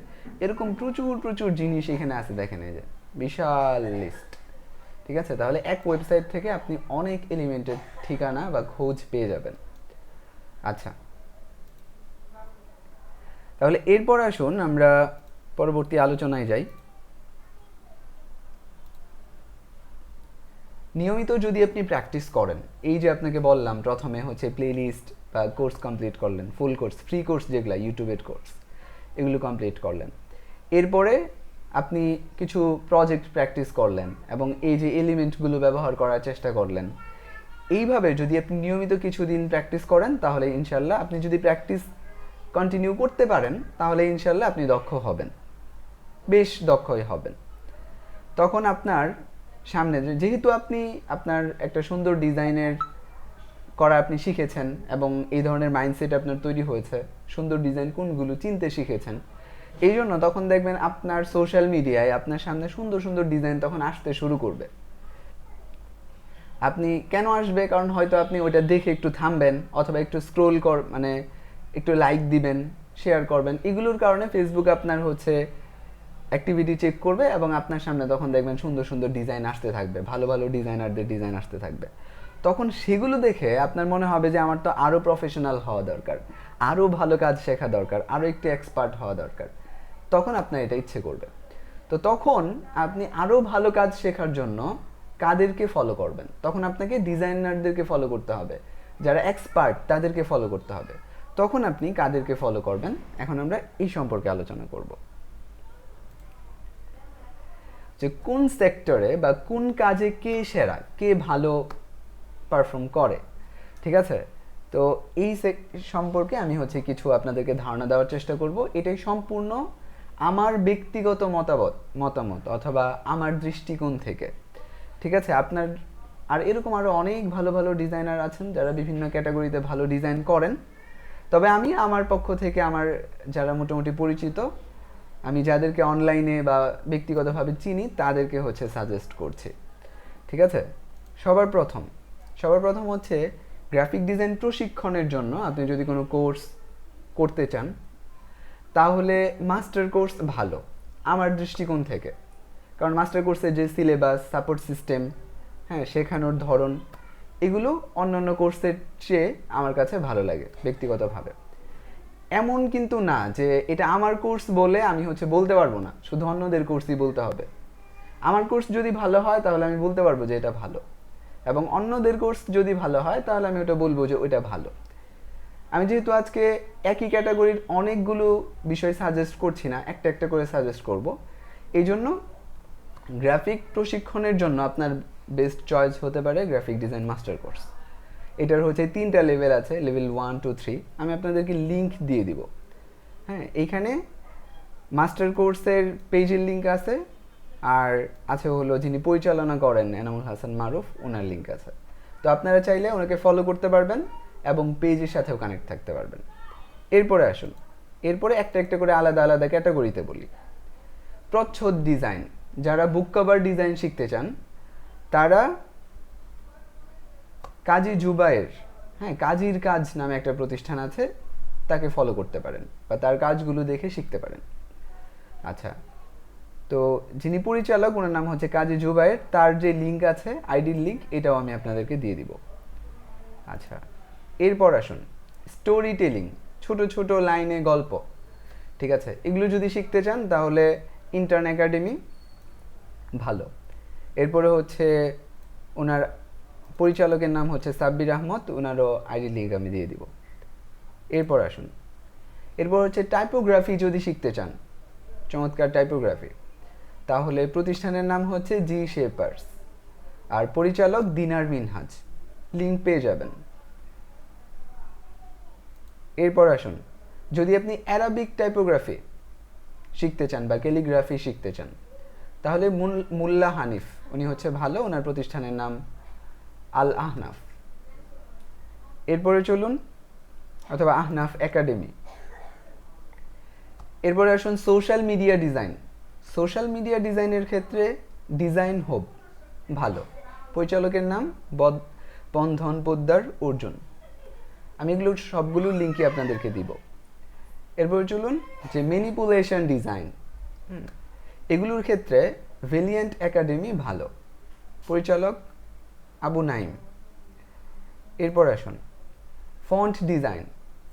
এরকম প্রচুর প্রচুর জিনিস এখানে আছে। দেখেন এই যে বিশাল লিস্ট। ঠিক আছে, তাহলে এক ওয়েবসাইট থেকে আপনি অনেক এলিমেন্টের ঠিকানা বা খোঁজ পেয়ে যাবেন। আচ্ছা, তাহলে এরপর আসুন আমরা পরবর্তী আলোচনায় যাই। নিয়মিত যদি আপনি প্র্যাকটিস করেন, এই যে আপনাকে বললাম প্রথমে হচ্ছে প্লেলিস্ট বা কোর্স কমপ্লিট করলেন, ফুল কোর্স, ফ্রি কোর্স যেগুলো ইউটিউবের কোর্স, এগুলো কমপ্লিট করলেন। এরপরে আপনি কিছু প্রজেক্ট প্র্যাকটিস করলেন এবং এই যে এলিমেন্টগুলো ব্যবহার করার চেষ্টা করলেন। এইভাবে যদি আপনি নিয়মিত কিছুদিন প্র্যাকটিস করেন তাহলে ইনশাল্লাহ, আপনি যদি প্র্যাকটিস কন্টিনিউ করতে পারেন তাহলে ইনশাল্লাহ আপনি দক্ষ হবেন, বেশ দক্ষই হবেন। তখন আপনার সামনে, যেহেতু আপনি আপনার একটা সুন্দর ডিজাইনের করা আপনি শিখেছেন এবং এই ধরনের মাইন্ডসেট আপনার তৈরি হয়েছে, সুন্দর ডিজাইন কোনগুলো চিনতে শিখেছেন, এই জন্য তখন দেখবেন আপনার সোশ্যাল মিডিয়ায় আপনার সামনে সুন্দর সুন্দর ডিজাইন তখন আসতে শুরু করবে। আপনি কেন আসবে, কারণ হয়তো আপনি ওইটা দেখে একটু থামবেন, অথবা একটু স্ক্রোল মানে একটু লাইক দিবেন, শেয়ার করবেন। এগুলোর কারণে ফেসবুক আপনার হচ্ছে অ্যাক্টিভিটি চেক করবে এবং আপনার সামনে তখন দেখবেন সুন্দর সুন্দর ডিজাইন আসতে থাকবে, ভালো ভালো ডিজাইনারদের ডিজাইন আসতে থাকবে। তখন সেগুলো দেখে আপনার মনে হবে যে আমার তো আরও প্রফেশনাল হওয়া দরকার, আরও ভালো কাজ শেখা দরকার, আরও একটু এক্সপার্ট হওয়া দরকার। তখন আপনার এটা ইচ্ছে করবে। তো তখন আপনি আরও ভালো কাজ শেখার জন্য কাদেরকে ফলো করবেন? তখন আপনাকে ডিজাইনারদেরকে ফলো করতে হবে, যারা এক্সপার্ট তাদেরকে ফলো করতে হবে। তখন আপনি কাদেরকে ফলো করবেন, এখন আমরা এই সম্পর্কে আলোচনা করব। যে কোন সেক্টরে বা কোন কাজে কে সেরা, কে ভালো পারফর্ম করে, ঠিক আছে? তো এই সম্পর্কে আমি কিছু আপনাদেরকে ধারণা দেওয়ার চেষ্টা করব। এটাই সম্পূর্ণ আমার ব্যক্তিগত মতামত অথবা আমার দৃষ্টিকোণ থেকে, ঠিক আছে? আপনার আর এরকম আরও অনেক ভালো ভালো ডিজাইনার আছেন যারা বিভিন্ন ক্যাটাগরিতে ভালো ডিজাইন করেন। তবে আমি আমার পক্ষ থেকে আমার যারা মোটামুটি পরিচিত, আমি যাদেরকে অনলাইনে বা ব্যক্তিগতভাবে চিনি তাদেরকে সাজেস্ট করছি, ঠিক আছে? সবার প্রথম হচ্ছে গ্রাফিক ডিজাইন প্রশিক্ষণের জন্য আপনি যদি কোনো কোর্স করতে চান তাহলে মাস্টার কোর্স ভালো আমার দৃষ্টিকোণ থেকে। কারণ মাস্টার কোর্সের যে সিলেবাস, সাপোর্ট সিস্টেম, হ্যাঁ, শেখানোর ধরন, এগুলো অন্যান্য কোর্সের চেয়ে আমার কাছে ভালো লাগে ব্যক্তিগতভাবে। এমন কিন্তু না যে এটা আমার কোর্স বলে আমি বলতে পারবো না, শুধু অন্যদের কোর্সই বলতে হবে। আমার কোর্স যদি ভালো হয় তাহলে আমি বলতে পারবো যে এটা ভালো, এবং অন্যদের কোর্স যদি ভালো হয় তাহলে আমি ওটা বলবো যে ওইটা ভালো। আমি যেহেতু আজকে একই ক্যাটাগরির অনেকগুলো বিষয় সাজেস্ট করছি না, একটা একটা করে সাজেস্ট করব, এই জন্য গ্রাফিক প্রশিক্ষণের জন্য আপনার বেস্ট চয়েস হতে পারে গ্রাফিক ডিজাইন মাস্টার কোর্স। এটার 3টা লেভেল আছে, লেভেল 1, 2, 3। আমি আপনাদেরকে লিঙ্ক দিয়ে দিব। হ্যাঁ, এইখানে মাস্টার কোর্সের পেজের লিঙ্ক আছে, আর আছে যিনি পরিচালনা করেন এনামুল হাসান মারুফ, ওনার লিঙ্ক আছে। তো আপনারা চাইলে ওনাকে ফলো করতে পারবেন এবং পেজের সাথেও কানেক্ট থাকতে পারবেন। এরপরে একটা একটা করে আলাদা আলাদা ক্যাটাগরিতে বলি। প্রচ্ছদ ডিজাইন, যারা বুক কভার ডিজাইন শিখতে চান তারা কাজী জুবায়ের, হ্যাঁ, কাজীর কাজ নামে একটা প্রতিষ্ঠান আছে, তাকে ফলো করতে পারেন বা তার কাজগুলো দেখে শিখতে পারেন। আচ্ছা, তো যিনি পরিচালক ওনার নাম কাজী জুবায়ের, তার যে লিঙ্ক আছে, আইডির লিঙ্ক, এটাও আমি আপনাদেরকে দিয়ে দিব। আচ্ছা, এরপর আসুন স্টোরি টেলিং, ছোট ছোট লাইনে গল্প, ঠিক আছে? এগুলো যদি শিখতে চান তাহলে ইন্টার্ন একাডেমি ভালো। এরপরে ওনার পরিচালকের নাম সাব্বির আহমদ, ওনারও আইডি লিঙ্ক আমি দিয়ে দিব। এরপর আসুন, এরপর টাইপোগ্রাফি যদি শিখতে চান, চমৎকার টাইপোগ্রাফি, তাহলে প্রতিষ্ঠানের নাম জি শেপার্স, আর পরিচালক দিনার মিনহাজ, লিঙ্ক পেয়ে যাবেন। এরপর আসুন, যদি আপনি অ্যারাবিক টাইপোগ্রাফি শিখতে চান বা ক্যালিগ্রাফি শিখতে চান তাহলে মুল্লা হানিফ, উনি ভালো, ওনার প্রতিষ্ঠানের নাম আল আহনাফ। এরপরে চলুন, অথবা আহনাফ একাডেমি। এরপরে আসুন social media design. Social media ডিজাইনের ক্ষেত্রে ডিজাইন হোপ ভালো, পরিচালকের নাম বন্ধন পোদ্দার অর্জুন। আমি এগুলো সবগুলো লিঙ্কই আপনাদেরকে দিব। এরপরে চলুন যে ম্যানিপুলেশন ডিজাইন, এগুলোর ক্ষেত্রে ভেলিয়েন্ট একাডেমি ভালো, পরিচালক আবু নাইম। এরপর আসুন ফন্ট ডিজাইন।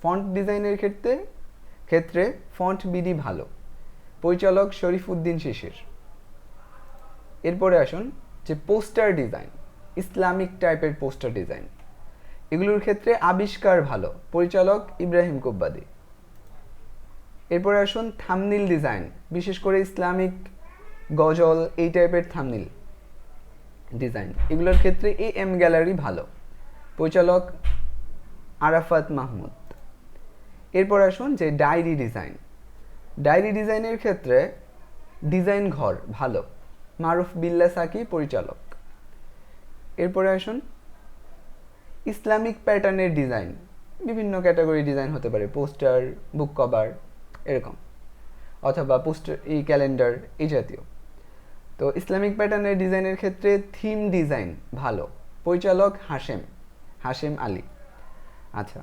ফন্ট ডিজাইনের ক্ষেত্রে ফন্ট বিডি ভালো, পরিচালক শরীফ উদ্দিন শিশির। এরপরে আসুন যে পোস্টার ডিজাইন, ইসলামিক টাইপের পোস্টার ডিজাইন, এগুলোর ক্ষেত্রে আবিষ্কার ভালো, পরিচালক ইব্রাহিম কোব্বাদি। এরপরে আসুন থামনিল ডিজাইন, বিশেষ করে ইসলামিক গজল, এই টাইপের থামনিল ডিজাইন, এগুলোর ক্ষেত্রে AM গ্যালারি ভালো, পরিচালক আরাফাত মাহমুদ। এরপর আসুন যে ডায়েরি ডিজাইন। ডায়েরি ডিজাইনের ক্ষেত্রে ডিজাইন ঘর ভালো, মারুফ বিল্লা সাকি, পরিচালক। এরপরে আসুন ইসলামিক প্যাটার্নের ডিজাইন, বিভিন্ন ক্যাটাগরি ডিজাইন হতে পারে, পোস্টার, বুক কভার, এরকম, অথবা পোস্টার, এই ক্যালেন্ডার, এই জাতীয়। তো ইসলামিক প্যাটার্নের ডিজাইনের ক্ষেত্রে থিম ডিজাইন ভালো, পরিচালক হাশেম আলী। আচ্ছা,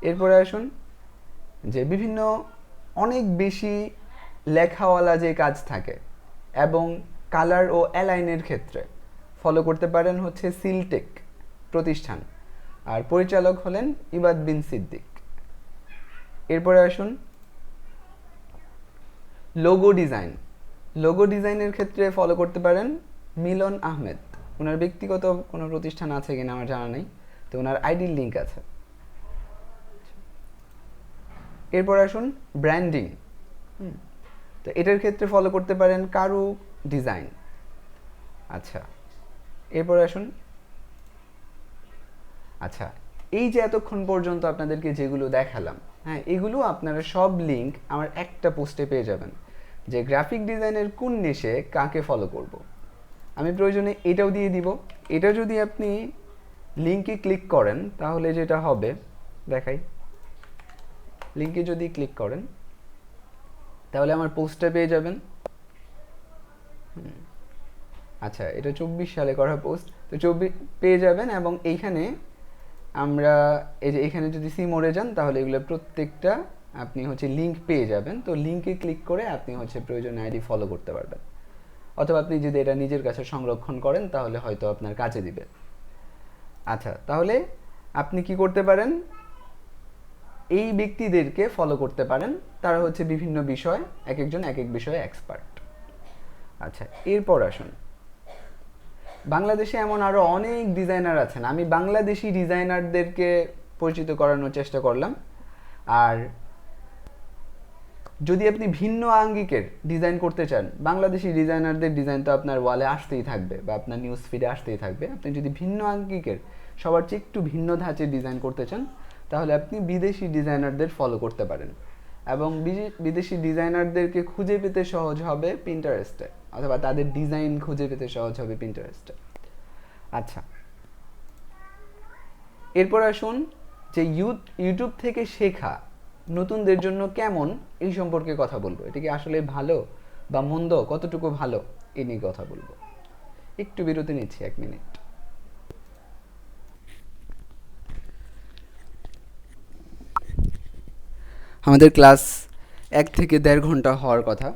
এরপরে আসুন যে অনেক বেশি লেখাওয়ালা যে কাজ থাকে এবং কালার ও অ্যালাইনের ক্ষেত্রে ফলো করতে পারেন সিলটেক প্রতিষ্ঠান, আর পরিচালক হলেন ইবাদ বিন সিদ্দিক। এরপরে আসুন লোগো ডিজাইন, লোগো ডিজাইনের ক্ষেত্রে ফলো করতে পারেন মিলন আহমেদ। ওনার ব্যক্তিগত কোনো প্রতিষ্ঠান আছে কিনা আমার জানা নেই, তো ওনার আইডির লিঙ্ক আছে। এরপর আসুন ব্র্যান্ডিং। তো এটার ক্ষেত্রে ফলো করতে পারেন কারু ডিজাইন। আচ্ছা, এরপর আসুন, আচ্ছা এই যে এতক্ষণ পর্যন্ত আপনাদেরকে যেগুলো দেখালাম, হ্যাঁ এগুলো আপনারা সব লিঙ্ক আমার একটা পোস্টে পেয়ে যাবেন, যে গ্রাফিক ডিজাইনের কোন নিশে কাকে ফলো করব। আমি প্রয়োজনে এটাও দিয়ে দিব। এটা যদি আপনি লিঙ্কে ক্লিক করেন তাহলে যেটা হবে দেখাই, লিঙ্কে যদি ক্লিক করেন তাহলে আমার পোস্টটা পেয়ে যাবেন। আচ্ছা, এটা 24 সালে করা পোস্ট, তো 24 পেয়ে যাবেন। এবং এইখানে আমরা এই যে এখানে যদি সি মোড়ে যান তাহলে এগুলো প্রত্যেকটা আপনি হচ্ছে লিঙ্ক পেয়ে যাবেন। তো লিঙ্কে ক্লিক করে আপনি হচ্ছে প্রয়োজনে আইডি ফলো করতে পারবেন, অথবা আপনি যদি এটা নিজের কাছে সংরক্ষণ করেন তাহলে হয়তো আপনার কাজে দিবে। আচ্ছা, তাহলে আপনি কি করতে পারেন, এই ব্যক্তিদেরকে ফলো করতে পারেন, তারা হচ্ছে বিভিন্ন বিষয়, এক একজন এক এক বিষয়ে এক্সপার্ট। আচ্ছা, এরপর আসুন, বাংলাদেশে এমন আরও অনেক ডিজাইনার আছেন, আমি বাংলাদেশি ডিজাইনারদেরকে পরিচিত করানোর চেষ্টা করলাম। আর যদি আপনি ভিন্ন আঙ্গিকের ডিজাইন করতে চান, বাংলাদেশি ডিজাইনারদের ডিজাইন তো আপনার ওয়ালে আসতেই থাকবে বা আপনার নিউজ ফিডে আসতেই থাকবে। আপনি যদি ভিন্ন আঙ্গিকের, সবার চেয়ে একটু ভিন্ন ধাঁচের ডিজাইন করতে চান, তাহলে আপনি বিদেশি ডিজাইনারদের ফলো করতে পারেন। এবং বিদেশি ডিজাইনারদেরকে খুঁজে পেতে সহজ হবে পিন্টারেস্টে, অথবা তাদের ডিজাইন খুঁজে পেতে সহজ হবে পিন্টারেস্টে। আচ্ছা, এরপর আসুন যে ইউটিউব থেকে শেখা নতুনদের জন্য কেমন, এই সম্পর্কে কথা বলবো। এটা কি আসলে ভালো বা মন্দ, কতটুকু ভালো, এই নিয়ে কথা বলবো। একটু বিরতি নিচ্ছি 1 মিনিট। আমাদের ক্লাস 1 থেকে 1.5 ঘন্টা হওয়ার কথা,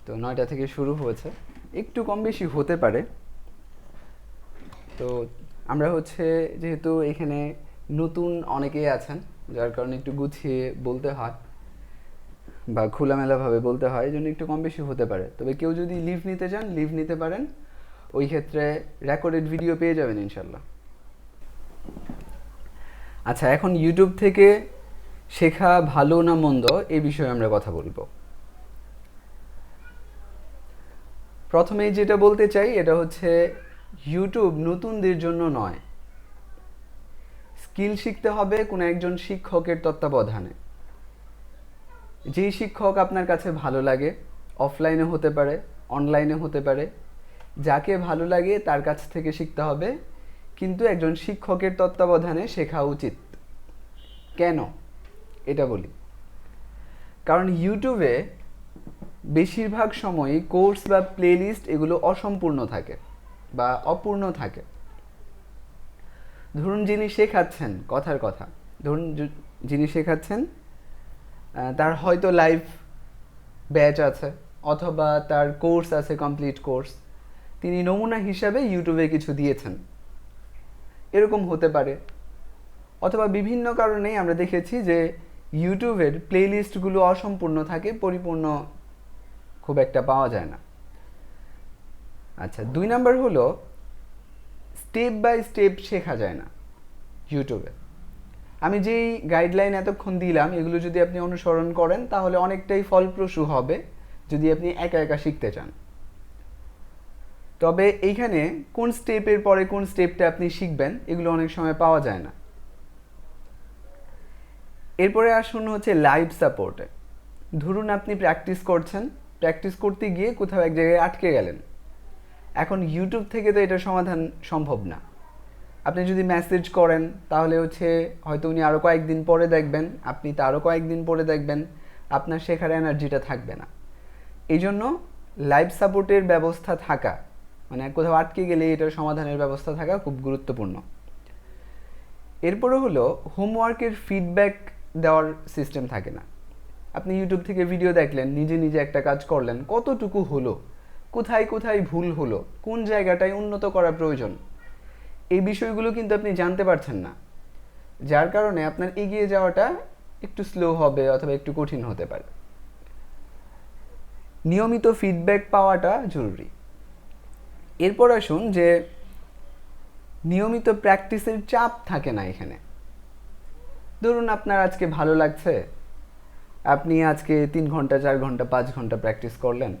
তো 9টা থেকে শুরু হয়েছে, একটু কম বেশি হতে পারে। তো আমরা হচ্ছে যেহেতু এখানে নতুন অনেকেই আছেন, যার কারণে একটু গুছিয়ে বলতে হয় বা খোলামেলাভাবে বলতে হয়, এই জন্য একটু কম বেশি হতে পারে। তবে কেউ যদি লিভ নিতে চান, লিভ নিতে পারেন, ওই ক্ষেত্রে রেকর্ডেড ভিডিও পেয়ে যাবেন ইনশাল্লাহ। আচ্ছা, এখন ইউটিউব থেকে শেখা ভালো না মন্দ, এই বিষয়ে আমরা কথা বলবো। প্রথমেই যেটা বলতে চাই, এটা হচ্ছে ইউটিউব নতুনদের জন্য নয়। স্কিল শিখতে হবে কোনো একজন শিক্ষকের তত্ত্বাবধানে। যেই শিক্ষক আপনার কাছে ভালো লাগে, অফলাইনে হতে পারে, অনলাইনে হতে পারে, যাকে ভালো লাগে তার কাছ থেকে শিখতে হবে, কিন্তু একজন শিক্ষকের তত্ত্বাবধানে শেখা উচিত। কেন এটা বলি, কারণ ইউটিউবে বেশিরভাগ সময়ই কোর্স বা প্লেলিস্ট এগুলো অসম্পূর্ণ থাকে বা অপূর্ণ থাকে। ধরুন যিনি শেখাচ্ছেন, কথার কথা, ধরুন যিনি শেখাচ্ছেন তার হয়তো লাইভ ব্যাচ আছে, অথবা তার কোর্স আছে, কমপ্লিট কোর্স, তিনি নমুনা হিসাবে ইউটিউবে কিছু দিয়েছেন, এরকম হতে পারে। অথবা বিভিন্ন কারণেই আমরা দেখেছি যে ইউটিউবের প্লেলিস্টগুলো অসম্পূর্ণ থাকে, পরিপূর্ণ খুব একটা পাওয়া যায় না। আচ্ছা, 2 নাম্বার হলো স্টেপ বাই স্টেপ শেখা যায় না ইউটিউবে। আমি যেই গাইডলাইন এতক্ষণ দিলাম, এগুলো যদি আপনি অনুসরণ করেন তাহলে অনেকটাই ফলপ্রসূ হবে যদি আপনি একা একা শিখতে চান। তবে এইখানে কোন স্টেপের পরে কোন স্টেপটা আপনি শিখবেন, এগুলো অনেক সময় পাওয়া যায় না। এরপরে আসুন হচ্ছে লাইভ সাপোর্টে। ধরুন আপনি প্র্যাকটিস করছেন, প্র্যাকটিস করতে গিয়ে কোথাও এক জায়গায় আটকে গেলেন। এখন ইউটিউব থেকে তো এটা সমাধান সম্ভব না। আপনি যদি মেসেজ করেন তাহলে হচ্ছে হয়তো উনি আরও কয়েকদিন পরে দেখবেন, আপনি তারও কয়েকদিন পরে দেখবেন, আপনার শেখার এনার্জিটা থাকবে না। এই জন্য লাইভ সাপোর্টের ব্যবস্থা থাকা, মানে কোথাও আটকে গেলে এটার সমাধানের ব্যবস্থা থাকা খুব গুরুত্বপূর্ণ। এরপরে হলো হোমওয়ার্কের ফিডব্যাক দেওয়ার সিস্টেম থাকে না। আপনি ইউটিউব থেকে ভিডিও দেখলেন, নিজে নিজে একটা কাজ করলেন, কতটুকু হলো, কোথায় কোথায় ভুল হলো, কোন জায়গাটায় উন্নত করা প্রয়োজন, এই বিষয়গুলো কিন্তু আপনি জানতে পারছেন না, যার কারণে আপনার এগিয়ে যাওয়াটা একটু স্লো হবে অথবা একটু কঠিন হতে পারে। নিয়মিত ফিডব্যাক পাওয়াটা জরুরি। এরপর আসুন যে নিয়মিত প্র্যাকটিসের চাপ থাকে না এখানে। ধরুন আপনার আজকে ভালো লাগছে, আপনি আজকে 3 ঘন্টা 4 ঘন্টা 5 ঘন্টা প্র্যাকটিস করলেন,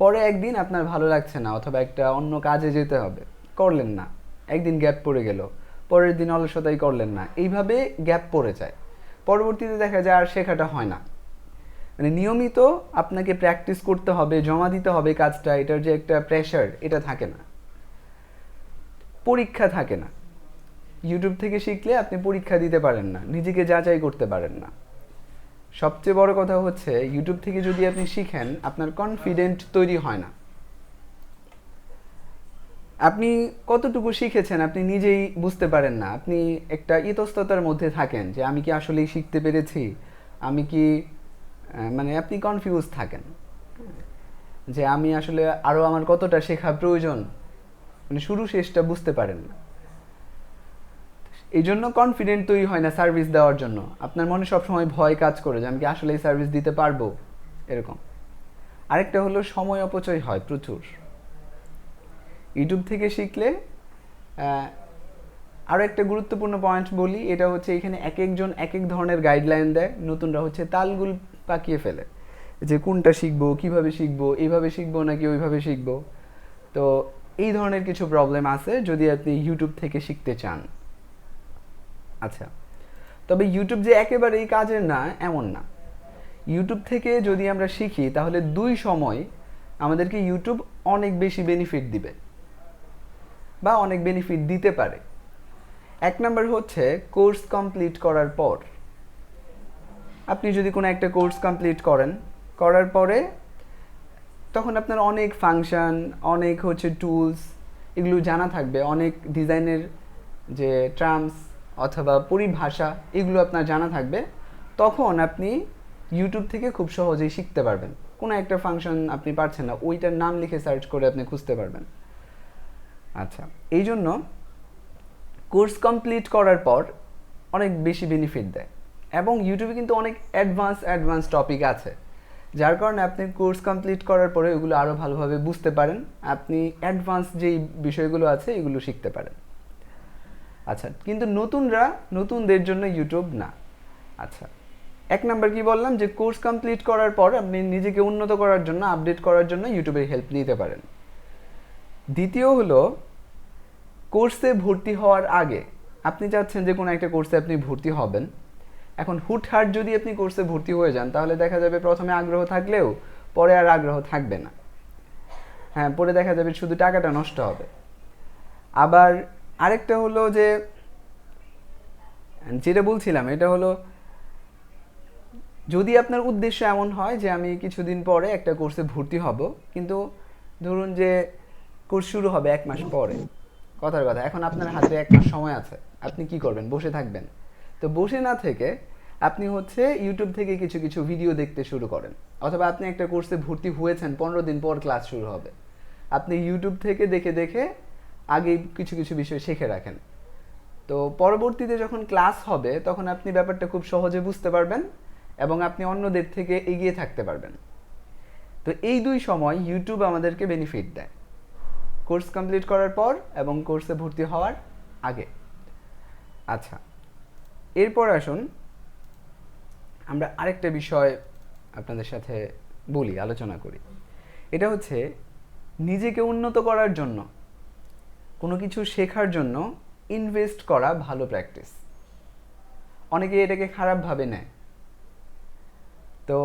পরে একদিন আপনার ভালো লাগছে না অথবা একটা অন্য কাজে যেতে হবে, করলেন না, একদিন গ্যাপ পড়ে গেল, পরের দিন অলসতাই করলেন না, এইভাবে গ্যাপ পড়ে যায়, পরবর্তীতে দেখা যায় আর শেখাটা হয় না। মানে নিয়মিত আপনাকে প্র্যাকটিস করতে হবে, জমা দিতে হবে কাজটা, এটার যে একটা প্রেশার এটা থাকে না, পরীক্ষা থাকে না। ইউটিউব থেকে শিখলে আপনি পরীক্ষা দিতে পারেন না, নিজেকে যাচাই করতে পারেন না। সবচেয়ে বড় কথা হচ্ছে ইউটিউব থেকে যদি আপনি শিখেন আপনার কনফিডেন্ট তৈরি হয় না। আপনি কতটুকু শিখেছেন আপনি নিজেই বুঝতে পারেন না, আপনি একটা ইতস্ততার মধ্যে থাকেন যে আমি কি আসলেই শিখতে পেরেছি, আমি কি মানে আপনি কনফিউজ থাকেন যে আমি আসলে আরও আমার কতটা শেখা প্রয়োজন, মানে শুরু শেষটা বুঝতে পারেন না। এই জন্য কনফিডেন্ট তৈরি হয় না সার্ভিস দেওয়ার জন্য, আপনার মনে সবসময় ভয় কাজ করে যে আমি কি আসলে এই সার্ভিস দিতে পারবো এরকম। আরেকটা হলো সময় অপচয় হয় প্রচুর। ইউটিউব থেকে শিখলে আরও একটা গুরুত্বপূর্ণ পয়েন্ট বলি, এটা হচ্ছে এখানে এক একজন এক এক ধরনের গাইডলাইন দেয়, নতুনরা হচ্ছে তালগুল পাকিয়ে ফেলে যে কোনটা শিখবো, কিভাবে শিখবো, এইভাবে শিখবো নাকি ওইভাবে শিখবো। তো এই ধরনের কিছু প্রবলেম আছে যদি আপনি ইউটিউব থেকে শিখতে চান। আচ্ছা, তবে ইউটিউব যে একেবারেই কাজের না এমন না। ইউটিউব থেকে যদি আমরা শিখি তাহলে দুই সময় আমাদেরকে ইউটিউব অনেক বেশি বেনিফিট দিবে বা অনেক বেনিফিট দিতে পারে। এক নম্বর হচ্ছে কোর্স কমপ্লিট করার পর। আপনি যদি কোনো একটা কোর্স কমপ্লিট করার পরে তখন আপনার অনেক ফাংশন, অনেক হচ্ছে টুলস, এগুলো জানা থাকবে, অনেক ডিজাইনের যে টার্মস অথবা পরিভাষা এগুলো আপনার জানা থাকবে। তখন আপনি ইউটিউব থেকে খুব সহজেই শিখতে পারবেন। কোনো একটা ফাংশন আপনি পারছেন না, ওইটার নাম লিখে সার্চ করে আপনি খুঁজতে পারবেন। আচ্ছা, এই জন্য কোর্স কমপ্লিট করার পর অনেক বেশি বেনিফিট দেয়, এবং ইউটিউবে কিন্তু অনেক অ্যাডভান্স টপিক আছে, যার কারণে আপনি কোর্স কমপ্লিট করার পরে ওগুলো আরও ভালোভাবে বুঝতে পারেন, আপনি অ্যাডভান্স যেই বিষয়গুলো আছে এগুলো শিখতে পারেন। আচ্ছা, কিন্তু নতুনদের জন্য ইউটিউব না। আচ্ছা, এক নাম্বার কি বললাম যে কোর্স কমপ্লিট করার পর আপনি নিজেকে উন্নত করার জন্য, আপডেট করার জন্য ইউটিউবের হেল্প নিতে পারেন। দ্বিতীয় হলো কোর্সে ভর্তি হওয়ার আগে আপনি চাচ্ছেন যে কোনো একটা কোর্সে আপনি ভর্তি হবেন। এখন হুটহাট যদি আপনি কোর্সে ভর্তি হয়ে যান তাহলে দেখা যাবে প্রথমে আগ্রহ থাকলেও পরে আর আগ্রহ থাকবে না। হ্যাঁ, পরে দেখা যাবে শুধু টাকাটা নষ্ট হবে। আবার আরেকটা হলো যে যেটা বলছিলাম এটা হলো যদি আপনার উদ্দেশ্য এমন হয় যে আমি কিছুদিন পরে একটা কোর্সে ভর্তি হব, কিন্তু ধরুন যে কোর্স শুরু হবে 1 মাস পরে, কথার কথা এখন আপনার হাতে 1 মাস সময় আছে, আপনি কি করবেন? বসে থাকবেন? তো বসে না থেকে আপনি হচ্ছে ইউটিউব থেকে কিছু কিছু ভিডিও দেখতে শুরু করেন, অথবা আপনি একটা কোর্সে ভর্তি হয়েছেন 15 দিন পর ক্লাস শুরু হবে, আপনি ইউটিউব থেকে দেখে দেখে আগে কিছু কিছু বিষয় শিখে রাখেন। তো পরবর্তীতে যখন ক্লাস হবে তখন আপনি ব্যাপারটা খুব সহজে বুঝতে পারবেন এবং আপনি অন্যদের থেকে এগিয়ে থাকতে পারবেন। তো এই দুই সময় ইউটিউব আমাদেরকে বেনিফিট দেয়, কোর্স কমপ্লিট করার পর এবং কোর্সে ভর্তি হওয়ার আগে। আচ্ছা, এরপর আসুন আমরা আরেকটা বিষয় আপনাদের সাথে বলি, আলোচনা করি। এটা হচ্ছে নিজেকে উন্নত করার জন্য, কোনো কিছু শেখার জন্য ইনভেস্ট করা ভালো প্র্যাকটিস। অনেকে এটাকে খারাপভাবে নেয়। তো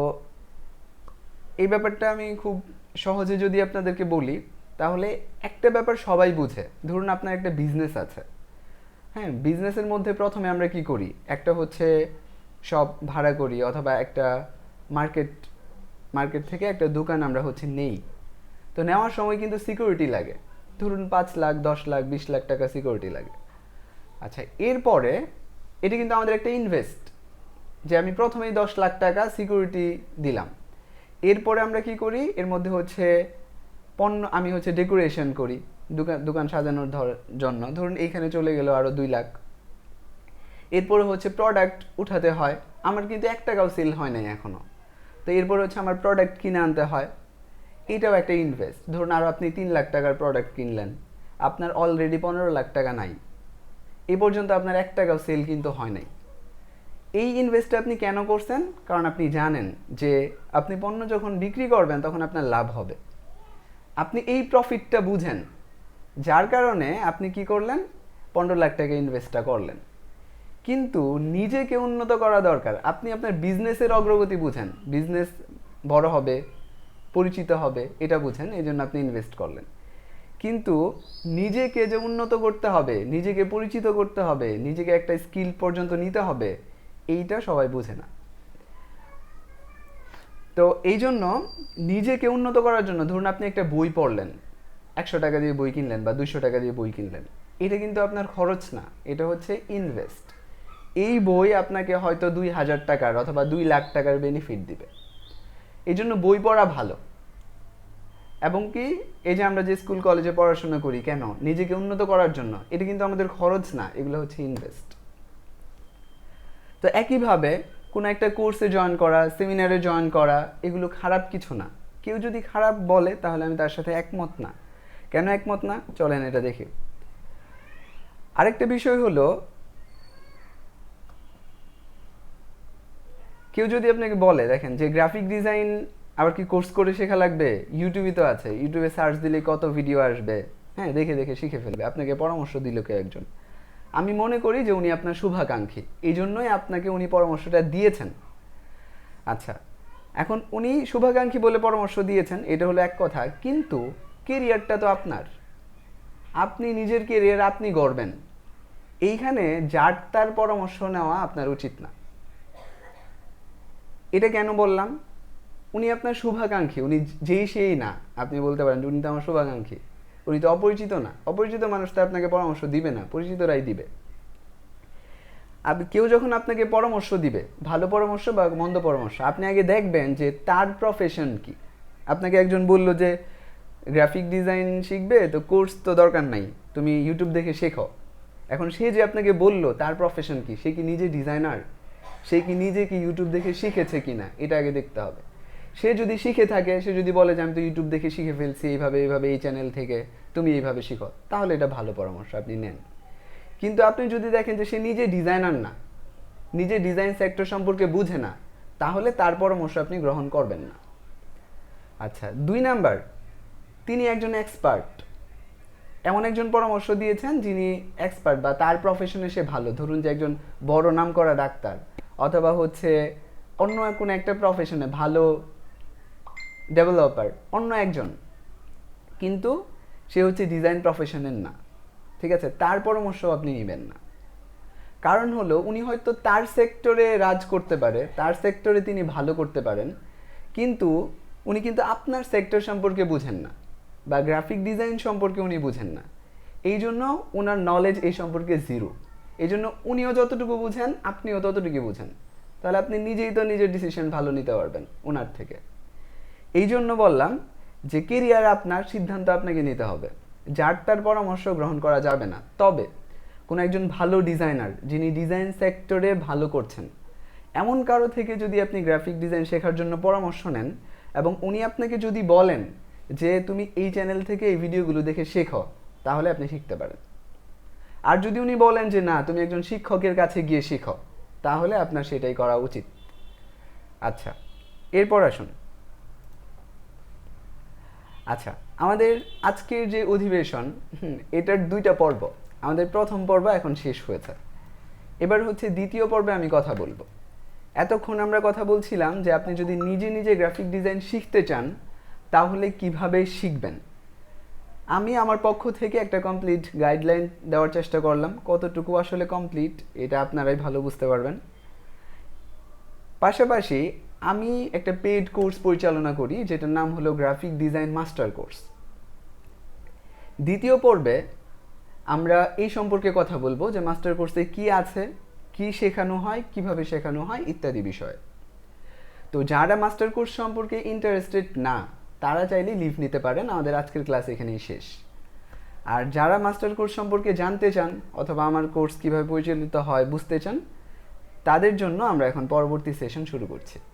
এই ব্যাপারটা আমি খুব সহজে যদি আপনাদেরকে বলি তাহলে একটা ব্যাপার সবাই বুঝে। ধরুন আপনার একটা বিজনেস আছে, হ্যাঁ, বিজনেসের মধ্যে প্রথমে আমরা কি করি? একটা হচ্ছে শপ ভাড়া করি, অথবা একটা মার্কেট থেকে একটা দোকান আমরা হচ্ছে নেই। তো নেওয়ার সময় কিন্তু সিকিউরিটি লাগে, ধরুন 5 লাখ 10 লাখ 20 লাখ টাকা সিকিউরিটি লাগে। আচ্ছা, এরপরে এটি কিন্তু আমাদের একটা ইনভেস্ট, যে আমি প্রথমেই 10 লাখ টাকা সিকিউরিটি দিলাম। এরপরে আমরা কি করি? এর মধ্যে হচ্ছে পণ্য, আমি হচ্ছে ডেকোরেশন করি দোকান সাজানোর জন্য, ধরুন এইখানে চলে গেল আরও 2 লাখ। এরপরে হচ্ছে প্রোডাক্ট উঠাতে হয়, আমার কিন্তু 1 টাকাও সেল হয় নাই এখনও। তো এরপরে হচ্ছে আমার প্রোডাক্ট কিনে আনতে হয়, এটাও একটা ইনভেস্ট। ধরুন আরও আপনি 3 লাখ টাকার প্রোডাক্ট কিনলেন, আপনার অলরেডি 15 লাখ টাকা নাই, এই পর্যন্ত আপনার 1 টাকাও সেল কিন্তু হয় নাই। এই ইনভেস্টটা আপনি কেন করছেন? কারণ আপনি জানেন যে আপনি পণ্য যখন বিক্রি করবেন তখন আপনার লাভ হবে। আপনি এই প্রফিটটা বুঝেন, যার কারণে আপনি কি করলেন, 15 লাখ টাকা ইনভেস্টটা করলেন। কিন্তু নিজেকে উন্নত করা দরকার। আপনি আপনার বিজনেসের অগ্রগতি বুঝেন, বিজনেস বড় হবে, পরিচিত হবে, এটা বুঝেন, এই জন্য আপনি ইনভেস্ট করলেন। কিন্তু নিজেকে যে উন্নত করতে হবে, নিজেকে পরিচিত করতে হবে, নিজেকে একটা স্কিল পর্যন্ত নিতে হবে, এইটা সবাই বুঝে না। তো এই জন্য নিজেকে উন্নত করার জন্য ধরুন আপনি একটা বই পড়লেন, 100 টাকা দিয়ে বই কিনলেন বা 200 টাকা দিয়ে বই কিনলেন, এটা কিন্তু আপনার খরচ না, এটা হচ্ছে ইনভেস্ট। এই বই আপনাকে হয়তো 2,000 টাকার অথবা 2 লাখ টাকার বেনিফিট দিবে। এই জন্য বই পড়া ভালো। এবং কি এই যে আমরা যে স্কুল কলেজে পড়াশোনা করি কেন, নিজেকে উন্নত করার জন্য, এটা কিন্তু আমাদের খরচ না, এগুলো হচ্ছে ইনভেস্ট। তো একইভাবে কোনো একটা কোর্সে জয়েন করা, সেমিনারে জয়েন করা, এগুলো খারাপ কিছু না। কেউ যদি খারাপ বলে তাহলে আমি তার সাথে একমত না। কেন একমত না, চলেন এটা দেখি। আরেকটা বিষয় হলো, কেউ যদি আপনাকে বলে দেখেন যে গ্রাফিক ডিজাইন আবার কি কোর্স করে শেখা লাগবে, ইউটিউবে তো আছে, ইউটিউবে সার্চ দিলে কত ভিডিও আসবে, হ্যাঁ দেখে দেখে শিখে ফেলবে, আপনাকে পরামর্শ দিল কেউ একজন, আমি মনে করি যে উনি আপনার শুভাকাঙ্ক্ষী, এই জন্যই আপনাকে উনি পরামর্শটা দিয়েছেন। আচ্ছা, এখন উনি শুভাকাঙ্ক্ষী বলে পরামর্শ দিয়েছেন, এটা হলো এক কথা, কিন্তু কেরিয়ারটা তো আপনার, আপনি নিজের কেরিয়ার আপনি গড়বেন। এইখানে যার তার পরামর্শ নেওয়া আপনার উচিত না। এটা কেন বললাম, উনি আপনার শুভাকাঙ্ক্ষী, উনি যেই সেই না, আপনি বলতে পারেন উনি তো আমার শুভাকাঙ্ক্ষী, উনি তো অপরিচিত না। অপরিচিত মানুষ তো আপনাকে পরামর্শ দিবে না, পরিচিতরাই দিবে। কেউ যখন আপনাকে পরামর্শ দিবে, ভালো পরামর্শ বা মন্দ পরামর্শ, আপনি আগে দেখবেন যে তার প্রফেশন কি। আপনাকে একজন বলল যে গ্রাফিক ডিজাইন শিখবে তো কোর্স তো দরকার নাই, তুমি ইউটিউব দেখে শেখো। এখন সে যে আপনাকে বলল তার প্রফেশন কি, সে কি নিজে ডিজাইনার, সে কি নিজে কি ইউটিউব দেখে শিখেছে কিনা, এটা আগে দেখতে হবে। সে যদি শিখে থাকে, সে যদি বলে যে আমি তো ইউটিউব দেখে শিখে ফেলছি, এইভাবে এইভাবে এই চ্যানেল থেকে, তুমি এইভাবে শিখো, তাহলে এটা ভালো পরামর্শ, আপনি নেন। কিন্তু আপনি যদি দেখেন যে সে নিজে ডিজাইনার না, নিজে ডিজাইন সেক্টর সম্পর্কে বুঝে না, তাহলে তার পরামর্শ আপনি গ্রহণ করবেন না। আচ্ছা, 2 নাম্বার, তিনি একজন এক্সপার্ট, এমন একজন পরামর্শ দিয়েছেন যিনি এক্সপার্ট বা তার প্রফেশনে সে ভালো। ধরুন যে একজন বড় নাম করা ডাক্তার, অথবা হচ্ছে অন্য কোনো একটা প্রফেশনে ভালো ডেভেলপার, অন্য একজন, কিন্তু সে হচ্ছে ডিজাইন প্রফেশনের না, ঠিক আছে, তার পরামর্শ আপনি নেবেন না। কারণ হলো উনি হয়তো তার সেক্টরে রাজ করতে পারে, তার সেক্টরে তিনি ভালো করতে পারেন, কিন্তু উনি কিন্তু আপনার সেক্টর সম্পর্কে বুঝেন না, বা গ্রাফিক ডিজাইন সম্পর্কে উনি বুঝেন না। এই জন্য ওনার নলেজ এই সম্পর্কে জিরো। এই জন্য উনিও যতটুকু বুঝেন আপনিও ততটুকু বুঝেন, তাহলে আপনি নিজেই তো নিজের ডিসিশন ভালো নিতে পারবেন ওনার থেকে। এই জন্য বললাম যে কেরিয়ার আপনার, সিদ্ধান্ত আপনাকে নিতে হবে, যার তার পরামর্শ গ্রহণ করা যাবে না। তবে কোনো একজন ভালো ডিজাইনার, যিনি ডিজাইন সেক্টরে ভালো করছেন, এমন কারো থেকে যদি আপনি গ্রাফিক ডিজাইন শেখার জন্য পরামর্শ নেন, এবং উনি আপনাকে যদি বলেন যে তুমি এই চ্যানেল থেকে এই ভিডিওগুলো দেখে শেখো, তাহলে আপনি শিখতে পারেন। আর যদি উনি বলেন যে না, তুমি একজন শিক্ষকের কাছে গিয়ে শিখো, তাহলে আপনার সেটাই করা উচিত। আচ্ছা, এরপর আসুন। আচ্ছা, আমাদের আজকের যে অধিবেশন, এটার 2টা পর্ব। আমাদের প্রথম পর্ব এখন শেষ হয়েছে, এবার হচ্ছে দ্বিতীয় পর্বে আমি কথা বলবো। এতক্ষণ আমরা কথা বলছিলাম যে আপনি যদি নিজে নিজে গ্রাফিক ডিজাইন শিখতে চান তাহলে কিভাবে শিখবেন। আমি আমার পক্ষ থেকে একটা কমপ্লিট গাইডলাইন দেওয়ার চেষ্টা করলাম, কতটুকু আসলে কমপ্লিট এটা আপনারাই ভালো বুঝতে পারবেন। পাশাপাশি আমি একটা পেইড কোর্স পরিচালনা করি, যেটার নাম হলো গ্রাফিক ডিজাইন মাস্টার কোর্স। দ্বিতীয় পর্বে আমরা এই সম্পর্কে কথা বলবো যে মাস্টার কোর্সে কি আছে, কি শেখানো হয়, কিভাবে শেখানো হয়, ইত্যাদি বিষয়ে। তো যারা মাস্টার কোর্স সম্পর্কে ইন্টারেস্টেড না, তারা চাইলে লিভ নিতে পারেন, আমাদের আজকের ক্লাস এখানেই শেষ। আর যারা মাস্টার কোর্স সম্পর্কে জানতে চান, অথবা আমার কোর্স কিভাবে পরিচালিত হয় বুঝতে চান, তাদের জন্য আমরা এখন পরবর্তী সেশন শুরু করছি।